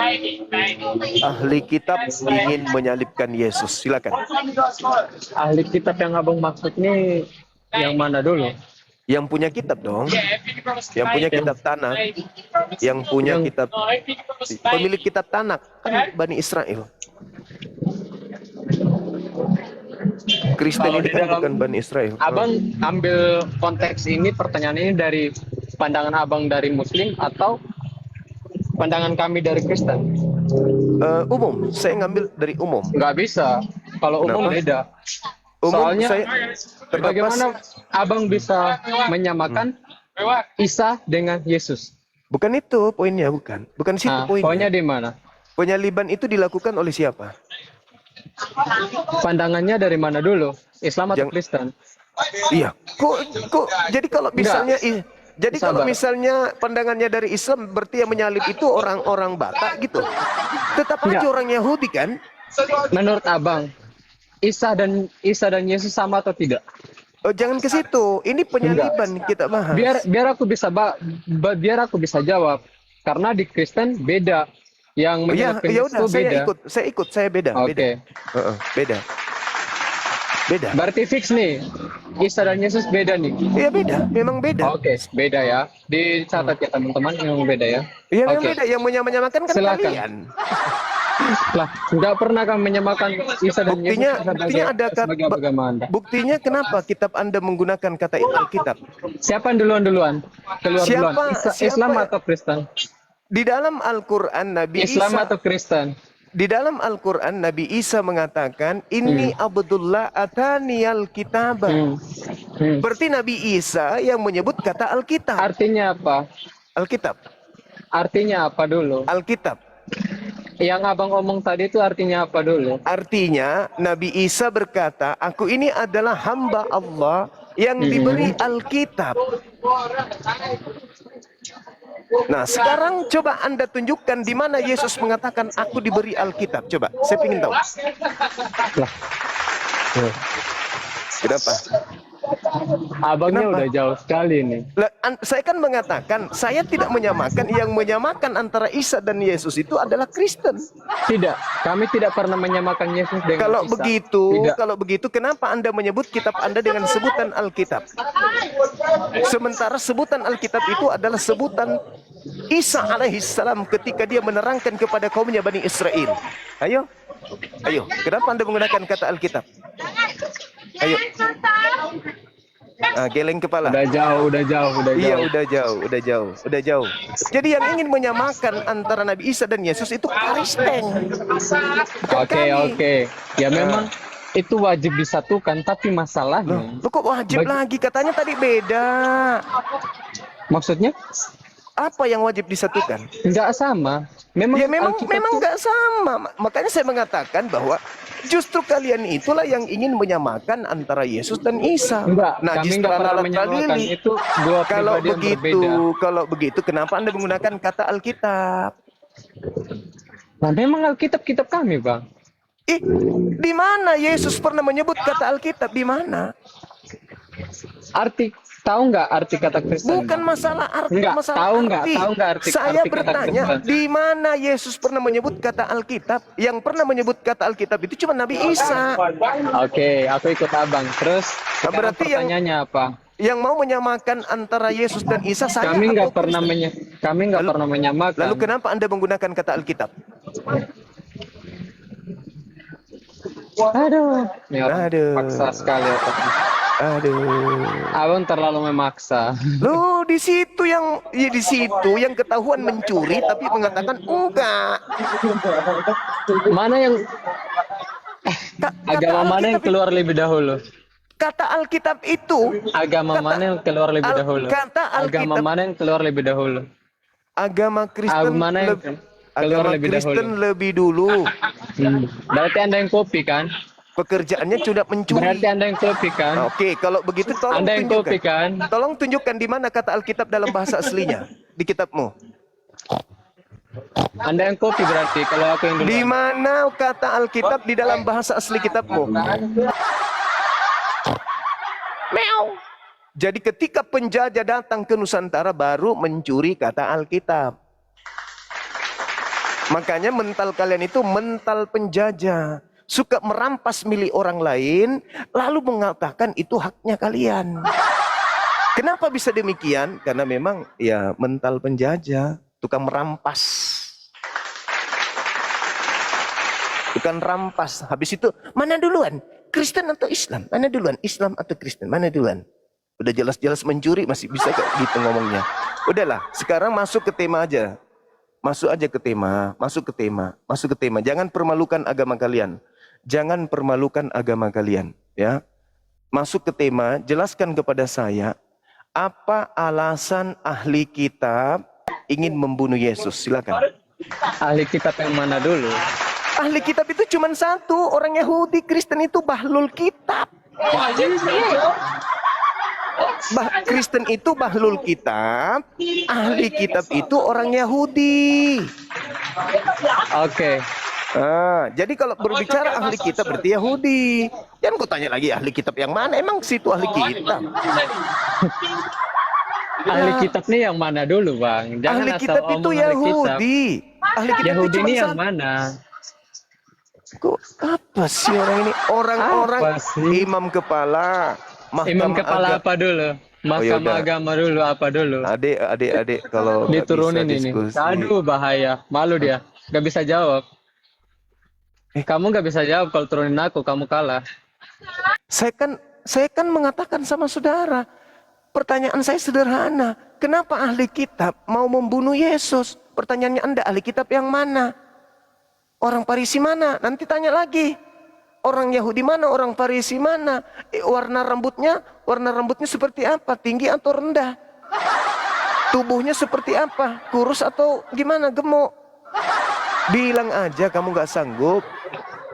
ahli kitab ingin menyalibkan Yesus. Silakan. Ahli kitab yang Abang maksud ini yang mana dulu? Yang punya kitab dong. Yang punya kitab Tanakh. Yang punya kitab, pemilik kitab Tanakh kan Bani Israel. Kristen ini kan bukan Bani Israel. Abang ambil konteks ini, pertanyaan ini dari pandangan Abang dari Muslim atau pandangan kami dari Kristen? Umum, saya ngambil dari umum. Nggak bisa, kalau umum Kenapa? beda. Umum Soalnya saya bagaimana Abang bisa menyamakan Isa dengan Yesus? Bukan itu poinnya, bukan situ Nah, poinnya. poinnya di mana? Penyaliban itu dilakukan oleh siapa? Pandangannya dari mana dulu? Islam atau Kristen? Iya. Kok jadi kalau misalnya jadi kalau Sabar. misalnya pandangannya dari Islam, berarti yang menyalib itu orang-orang Batak gitu. Tetap aja Enggak. orang Yahudi kan? Menurut Abang, Isa dan Yesus sama atau tidak? Oh, jangan ke situ. Ini penyaliban kita bahas. Biar aku bisa biar aku bisa jawab. Karena di Kristen beda. Yang Ya, menyalahkan ya udah, itu beda. saya beda, Oke. beda. Beda. Beda. Berarti fix nih. Isa dan Yesus beda nih. Iya beda, memang beda. Oke, beda ya. Dicatat ya teman-teman, memang beda ya. Iya memang Oke. beda. Yang menyamakan kan Silakan. kalian. Lah, nggak pernah kami menyamakan Isa dan Buktinya, Yesus buktinya ada sebagai agama Anda. buktinya kenapa kitab Anda menggunakan kata Alkitab? Siapa yang duluan? Keluar Siapa- duluan. siapa- Islam atau Kristen? Di dalam Al-Qur'an Nabi Islam Isa atau Kristen? Di dalam Al-Quran, Nabi Isa mengatakan, Inni Abdullah ataniyal kitabah. Berarti Nabi Isa yang menyebut kata Alkitab. Artinya apa? Alkitab. Artinya apa dulu? Alkitab. Yang abang omong tadi itu artinya apa dulu? Artinya, Nabi Isa berkata, aku ini adalah hamba Allah yang diberi Alkitab. Nah, sekarang coba Anda tunjukkan di mana Yesus mengatakan, aku diberi Alkitab. Coba, saya ingin tahu. Lah, Kenapa? abangnya Kenapa? udah jauh sekali nih. Lah, saya kan mengatakan, saya tidak menyamakan. Yang menyamakan antara Isa dan Yesus itu adalah Kristen. Tidak, kami tidak pernah menyamakan Yesus dengan Kalau Isa. begitu, Tidak. kalau begitu, kenapa Anda menyebut kitab Anda dengan sebutan Alkitab? Sementara sebutan Alkitab itu adalah sebutan Isa alaihissalam ketika dia menerangkan kepada kaumnya Bani Israel. Ayo, kenapa Anda menggunakan kata Alkitab? Ayo. Geleng kepala. Udah jauh. Iya, udah jauh. Jadi yang ingin menyamakan antara Nabi Isa dan Yesus itu Kristen. Oke. Ya memang itu wajib disatukan, tapi masalahnya, Lo kok wajib lagi? Katanya tadi beda. maksudnya Apa yang wajib disatukan? nggak sama. Memang Ya memang Alkitab tuh- nggak sama. Makanya saya mengatakan bahwa justru kalian itulah yang ingin menyamakan antara Yesus dan Isa. Enggak, Nah, kami justru nggak pernah alat menyamakan. kali. Itu dua Kalau pribadi yang berbeda. begitu, kenapa Anda menggunakan kata Alkitab? Nah, memang Alkitab kitab kami, Bang. Di mana Yesus pernah menyebut kata Alkitab? Di mana? Tahu nggak arti kata Kristen? Bukan masalah arti, Enggak, masalah tahu nggak? arti. Tahu nggak arti Saya kata bertanya, Kristen? di mana Yesus pernah menyebut kata Alkitab? Yang pernah menyebut kata Alkitab itu cuma Nabi Isa. Oke, aku ikut abang. Terus sekarang berarti pertanyaannya apa? Yang mau menyamakan antara Yesus dan Isa, saya Kami nggak atau pernah Kristen? pernah menyamakan. Lalu kenapa Anda menggunakan kata Alkitab? Aduh, ini orang Aduh. paksa sekali otaknya. Aduh. Abang terlalu memaksa. Loh, di situ yang ketahuan mencuri tapi mengatakan enggak. Mana yang Kata agama mana yang Alkitab keluar lebih dahulu? Kata Alkitab itu, Agama mana yang keluar lebih dahulu? kata Agama Alkitab- mana yang keluar lebih dahulu? agama Kristen Mana yang keluar agama lebih Kristen dahulu? lebih dulu. Berarti Anda yang kopi kan? Pekerjaannya sudah mencuri. Berarti Anda yang kopi kan? Oke, kalau begitu tolong Anda yang kopi tunjukkan. kan? Tolong tunjukkan di mana kata Alkitab dalam bahasa aslinya di kitabmu. Anda yang kopi berarti kalau aku yang Di duluan. mana kata Alkitab di dalam bahasa asli kitabmu? Meow. Jadi ketika penjajah datang ke Nusantara baru mencuri kata Alkitab. Makanya mental kalian itu mental penjajah. Suka merampas milik orang lain lalu mengatakan itu haknya kalian. Kenapa bisa demikian? Karena memang ya mental penjajah, tukang merampas. Tukang rampas. Habis itu mana duluan? Kristen atau Islam? Mana duluan? Islam atau Kristen? Mana duluan? Udah jelas-jelas mencuri masih bisa gak gitu ngomongnya. Udahlah, sekarang masuk ke tema aja. Masuk aja ke tema, masuk ke tema. Jangan permalukan agama kalian. Jangan permalukan agama kalian, ya. Masuk ke tema, jelaskan kepada saya apa alasan ahli kitab ingin membunuh Yesus? Silakan. Ahli kitab yang mana dulu? Ahli kitab itu cuma satu, orang Yahudi. Kristen itu bahlul kitab. Kristen itu bahlul kitab, ahli kitab itu orang Yahudi. Oke. Jadi kalau berbicara ahli kitab berarti Yahudi. Jangan kau tanya lagi ahli kitab yang mana? Emang situ ahli kitab? Ahli kitab nih yang mana dulu, Bang? Jangan Ahli asal kitab itu omong ahli kitab. Yahudi. Ahli kitab Yahudi itu cuma ini yang satu. mana? Kok apa sih orang ini? Orang-orang Apa sih? imam kepala, Imam mahkamah kepala agama. apa dulu? Mahkamah yaudah. agama dulu apa dulu? Adik, kalau nggak Diturunin bisa ini. diskusi. Aduh, bahaya. Malu dia. Gak bisa jawab. Kamu gak bisa jawab kalau turunin aku, kamu kalah. Saya kan mengatakan sama saudara, pertanyaan saya sederhana. Kenapa ahli kitab mau membunuh Yesus? Pertanyaannya Anda, ahli kitab yang mana? Orang Farisi mana? Nanti tanya lagi. Orang Yahudi mana? Orang Farisi mana? Warna rambutnya seperti apa? Tinggi atau rendah? Tubuhnya seperti apa? Kurus atau gimana? Gemuk? Bilang aja kamu gak sanggup.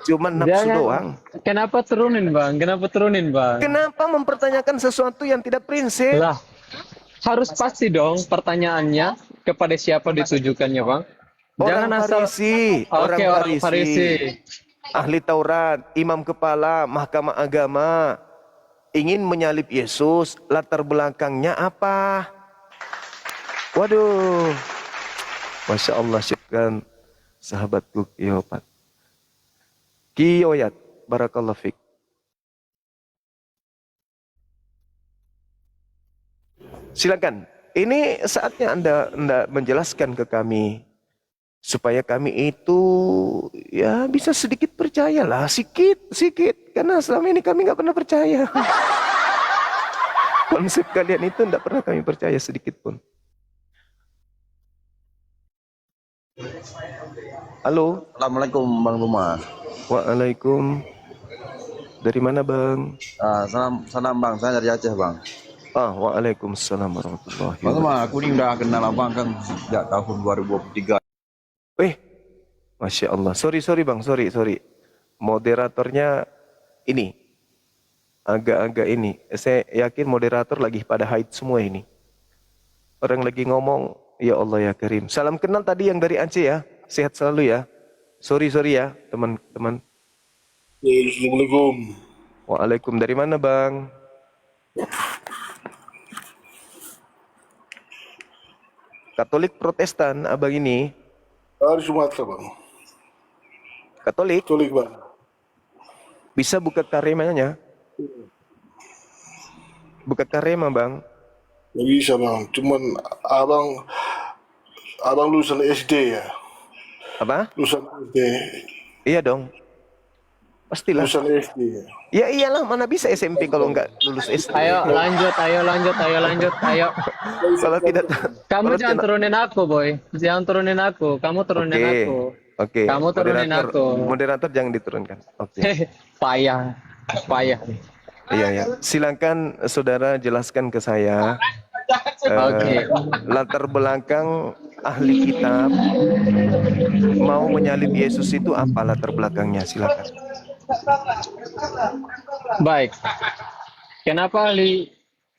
Cuman nafsu doang. Kenapa turunin, Bang? Kenapa mempertanyakan sesuatu yang tidak prinsip? Lah, harus pasti dong pertanyaannya kepada siapa ditujukannya, Bang. Orang Jangan asal Farisi, Oke, orang Farisi. ahli Taurat, imam kepala, mahkamah agama, ingin menyalib Yesus, latar belakangnya apa? Waduh, Masya Allah, syukran sahabatku Kiyopat. Kiyoyat, barakallahu fik. Silakan, ini saatnya Anda menjelaskan ke kami supaya kami itu ya bisa sedikit percayalah, sedikit, karena selama ini kami nggak pernah percaya. Konsep kalian itu tidak pernah kami percaya sedikit pun. Halo. Assalamualaikum Bang Luma. Waalaikum. Dari mana Bang? Salam Bang, saya dari Aceh Bang. Waalaikumsalam warahmatullahi Bang Luma, wabarakatuh. aku ini udah kenal Abang kan sejak tahun 2023. Masya Allah. Sorry Bang, sorry. Moderatornya ini agak-agak ini. Saya yakin moderator lagi pada haid semua ini. Orang lagi ngomong, ya Allah ya Karim. Salam kenal tadi yang dari Aceh ya. Sehat selalu ya. Sorry ya teman-teman. Assalamualaikum. Waalaikum. Dari mana Bang? Katolik Protestan abang ini. Dari Sumatera bang. Katolik. Katolik bang. Bisa buka karemanya? Buka karema Bang. Nggak bisa bang. Cuman abang lulusan SD ya. Apa? Lulusan SD. Iya dong. Pastilah. Lulusan SD ya. Ya iyalah, mana bisa SMP kalau nggak lulus SD. Ayo lanjut. Kalau tidak. Kamu kalau jangan tidak- turunin aku, Boy. Jangan turunin aku. Kamu turunin Oke. aku. Oke. Kamu turunin aku. Moderator jangan diturunkan. Oke. Payah. Iya. Silakan saudara jelaskan ke saya. Oke. Latar belakang ahli kitab mau menyalib Yesus itu apa latar belakangnya? Silakan. Baik. Kenapa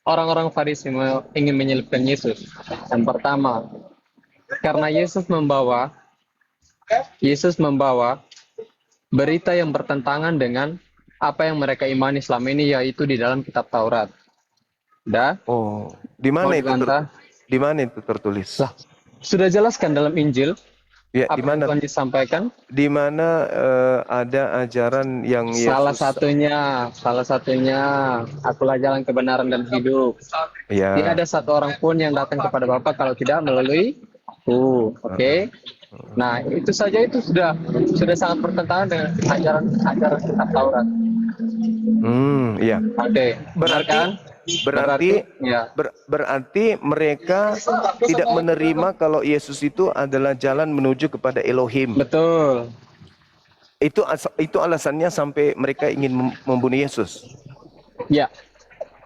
orang-orang Farisi ingin menyelipkan Yesus? Yang pertama, karena Yesus membawa berita yang bertentangan dengan apa yang mereka imani selama ini, yaitu di dalam kitab Taurat. Oh, di Mau mana itu? dibantah? Di mana itu tertulis? Lah, sudah jelaskan dalam Injil Ya, apa di mana? yang Tuhan disampaikan. Di mana ada ajaran yang Yesus? Salah satunya, akulah jalan kebenaran dan hidup. Ya. Tidak ada satu orang pun yang datang kepada Bapa kalau tidak melalui aku. Oke. Nah, itu saja itu sudah sangat bertentangan dengan ajaran kitab Taurat. Iya. Oke. Benar kan? Ya. Berarti mereka tidak menerima kalau Yesus itu adalah jalan menuju kepada Elohim. Betul. Itu alasannya sampai mereka ingin membunuh Yesus. Ya.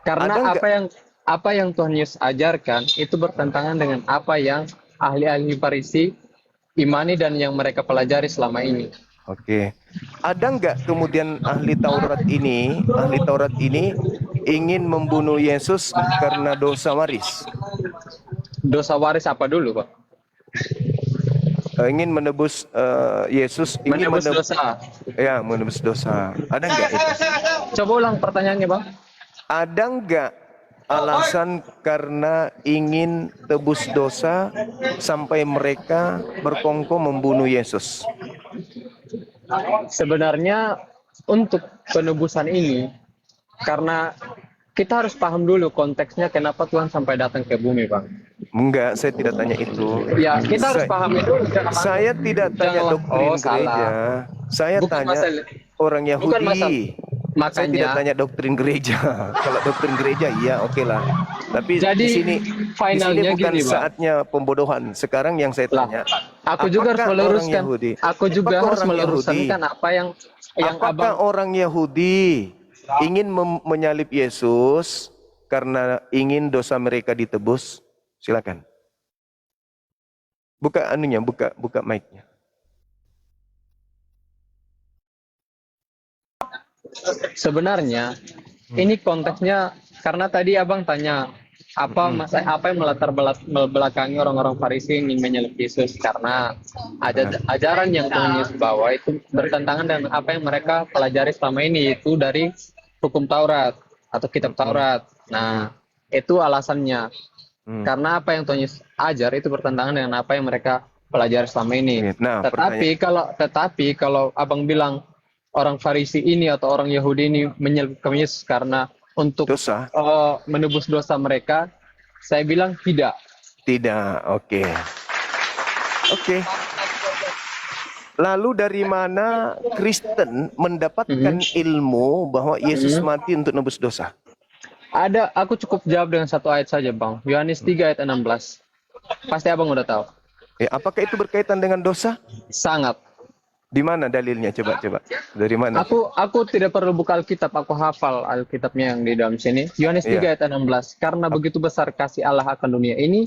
Karena Ada nggak- apa yang Tuhan Yesus ajarkan itu bertentangan dengan apa yang ahli-ahli Farisi imani dan yang mereka pelajari selama ini. Oke. Ada nggak kemudian ahli Taurat ini ingin membunuh Yesus karena dosa waris? Dosa waris apa dulu, Pak? ingin menebus Yesus ingin Menebus dosa. ya menebus dosa. Ada nggak itu? Coba ulang pertanyaannya, Bang. Ada nggak alasan karena ingin tebus dosa sampai mereka berkongkol membunuh Yesus? Sebenarnya untuk penebusan ini, karena kita harus paham dulu konteksnya kenapa Tuhan sampai datang ke bumi, Bang. Enggak, saya tidak tanya itu. Ya, kita harus Saya- paham itu. Saya tidak tanya Janganlah- doktrin oh, salah. gereja. Saya Bukan tanya masalah- orang bukan Yahudi. masalah- Saya tidak makanya- tanya doktrin gereja. Kalau doktrin gereja iya oke lah. Tapi Jadi, di sini finalnya bukan gini, Bang. saatnya pembodohan. Sekarang yang saya Lah, tanya, aku juga harus apakah meluruskan. orang Yahudi- Aku juga apakah harus orang meluruskan Yahudi- apa yang apakah Abang orang Yahudi ingin menyalib Yesus karena ingin dosa mereka ditebus? Silakan. Buka anunya, buka mic-nya. sebenarnya ini konteksnya karena tadi Abang tanya apa yang melatar belakangi orang-orang Farisi ingin menyalib Yesus, karena ada ajaran yang Tuhan Yesus bawa itu bertentangan dengan apa yang mereka pelajari selama ini, itu dari hukum Taurat atau kitab Taurat. Nah, itu alasannya. Karena apa yang Tuhan Yesus ajar itu bertentangan dengan apa yang mereka pelajari selama ini. Nah, Tetapi kalau Abang bilang orang Farisi ini atau orang Yahudi ini menyalib Yesus karena untuk dosa? menebus dosa mereka, saya bilang tidak. Tidak, oke. Oke. Lalu dari mana Kristen mendapatkan ilmu bahwa Yesus mati untuk nebus dosa? Aku cukup jawab dengan satu ayat saja, Bang. Yohanes 3 ayat 16. Pasti Abang udah tahu. Apakah itu berkaitan dengan dosa? Sangat. Di mana dalilnya? Coba. Dari mana? Aku tidak perlu buka Alkitab, aku hafal Alkitabnya yang di dalam sini. Yohanes 3 ayat 16. Karena begitu besar kasih Allah akan dunia ini,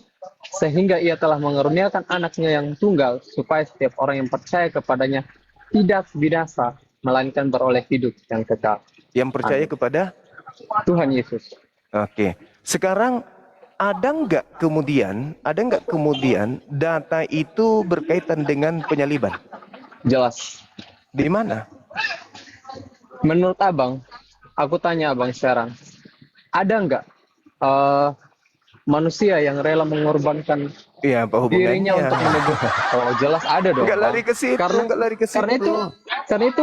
sehingga ia telah mengaruniakan anaknya yang tunggal, supaya setiap orang yang percaya kepadanya tidak binasa, melainkan beroleh hidup yang kekal. Yang percaya kepada Tuhan Yesus. Oke. Sekarang ada nggak kemudian data itu berkaitan dengan penyaliban? Jelas. Di mana? Menurut Abang, aku tanya Abang sekarang, ada nggak manusia yang rela mengorbankan Iya, apa hubungannya? dirinya untuk menebus? Oh, jelas ada dong. Nggak Bang. lari ke situ, nggak lari ke situ.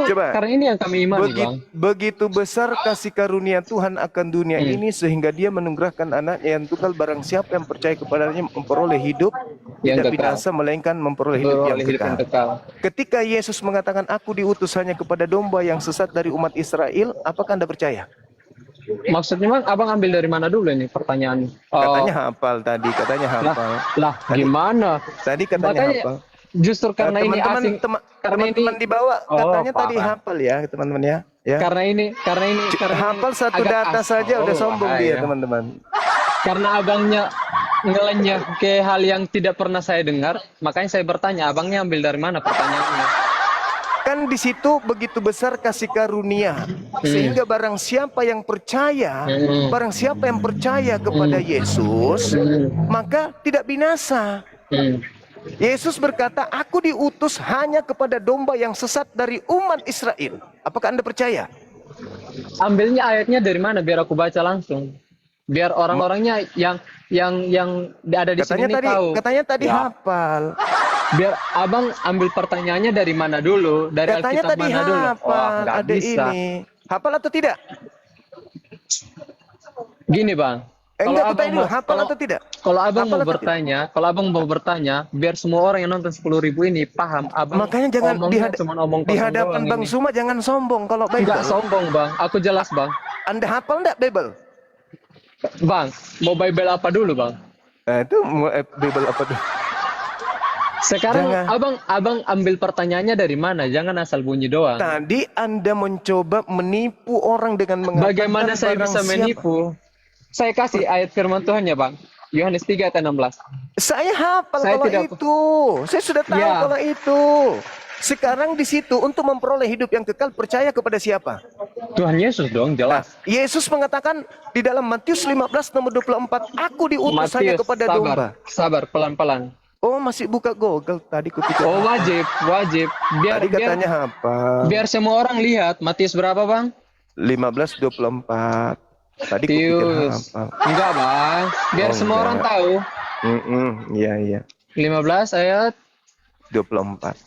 Karena ini yang kami imani, Bang. Begitu besar kasih karunia Tuhan akan dunia ini sehingga Dia menunggahkan anaknya yang tunggal, barang siapa yang percaya kepadanya memperoleh hidup Yang tidak kekal. binasa melainkan memperoleh hidup yang Beroleh hidup yang kekal. kekal. Ketika Yesus mengatakan aku diutus hanya kepada domba yang sesat dari umat Israel, apakah Anda percaya? Maksudnya Bang, Abang ambil dari mana dulu ini pertanyaan? Katanya hafal tadi, katanya hafal. Lah, gimana? Tadi katanya Makanya, hafal. Justru karena ini asing. Karena Teman-teman ini di bawah katanya tadi parah. hafal ya, teman-teman ya. Ya. Karena ini Hafal satu agak data saja udah sombong dia, bahaya. teman-teman. Karena abangnya ngelenyah ke hal yang tidak pernah saya dengar, makanya saya bertanya, abangnya ambil dari mana pertanyaannya? Kan di situ begitu besar kasih karunia sehingga barang siapa yang percaya kepada Yesus maka tidak binasa. Yesus berkata, aku diutus hanya kepada domba yang sesat dari umat Israel. Apakah Anda percaya? Ambilnya ayatnya dari mana biar aku baca langsung. Biar orang-orangnya yang ada di sini tahu. Katanya tadi Ya. hafal. Biar abang ambil pertanyaannya dari mana dulu? Dari Katanya Alkitab tadi mana dulu? hafal. Nggak Ada bisa. ini. Hafal atau tidak? Gini bang. Enggak, aku tanya dulu, hafal atau tidak? Kalau abang Hafal mau atau bertanya, biar semua orang yang nonton 10.000 ini paham. Abang Makanya jangan omongnya cuma omong di kosong hadapan doang Bang ini. Suma jangan sombong kalau Bible. Enggak sombong bang. Aku jelas bang. Anda hafal enggak Bible? Bang, mau Bible apa dulu bang? Itu Bible apa tuh? Sekarang Jangan. abang ambil pertanyaannya dari mana? Jangan asal bunyi doang. Tadi Anda mencoba menipu orang dengan mengatakan Bagaimana saya barang bisa siapa- menipu? Saya kasih ayat firman Tuhan ya bang. Yohanes 3 ayat 16. Saya hafal Saya kalau tidak- itu. Saya sudah tahu Ya. kalau itu. Sekarang di situ untuk memperoleh hidup yang kekal percaya kepada siapa? Tuhan Yesus dong jelas. Yesus mengatakan di dalam Matius 15 nomor 24, aku diutus hanya kepada domba. Sabar pelan-pelan. Oh, masih buka Google tadi kupikir. Oh, wajib, wajib. Biar Tadi biar katanya apa? biar semua orang lihat. Matius berapa, Bang? 15:24. Tadi kupikir Tius. apa? Enggak, Bang. Biar Oh, semua orang enggak. tahu. Iya, iya. 15 ayat 24.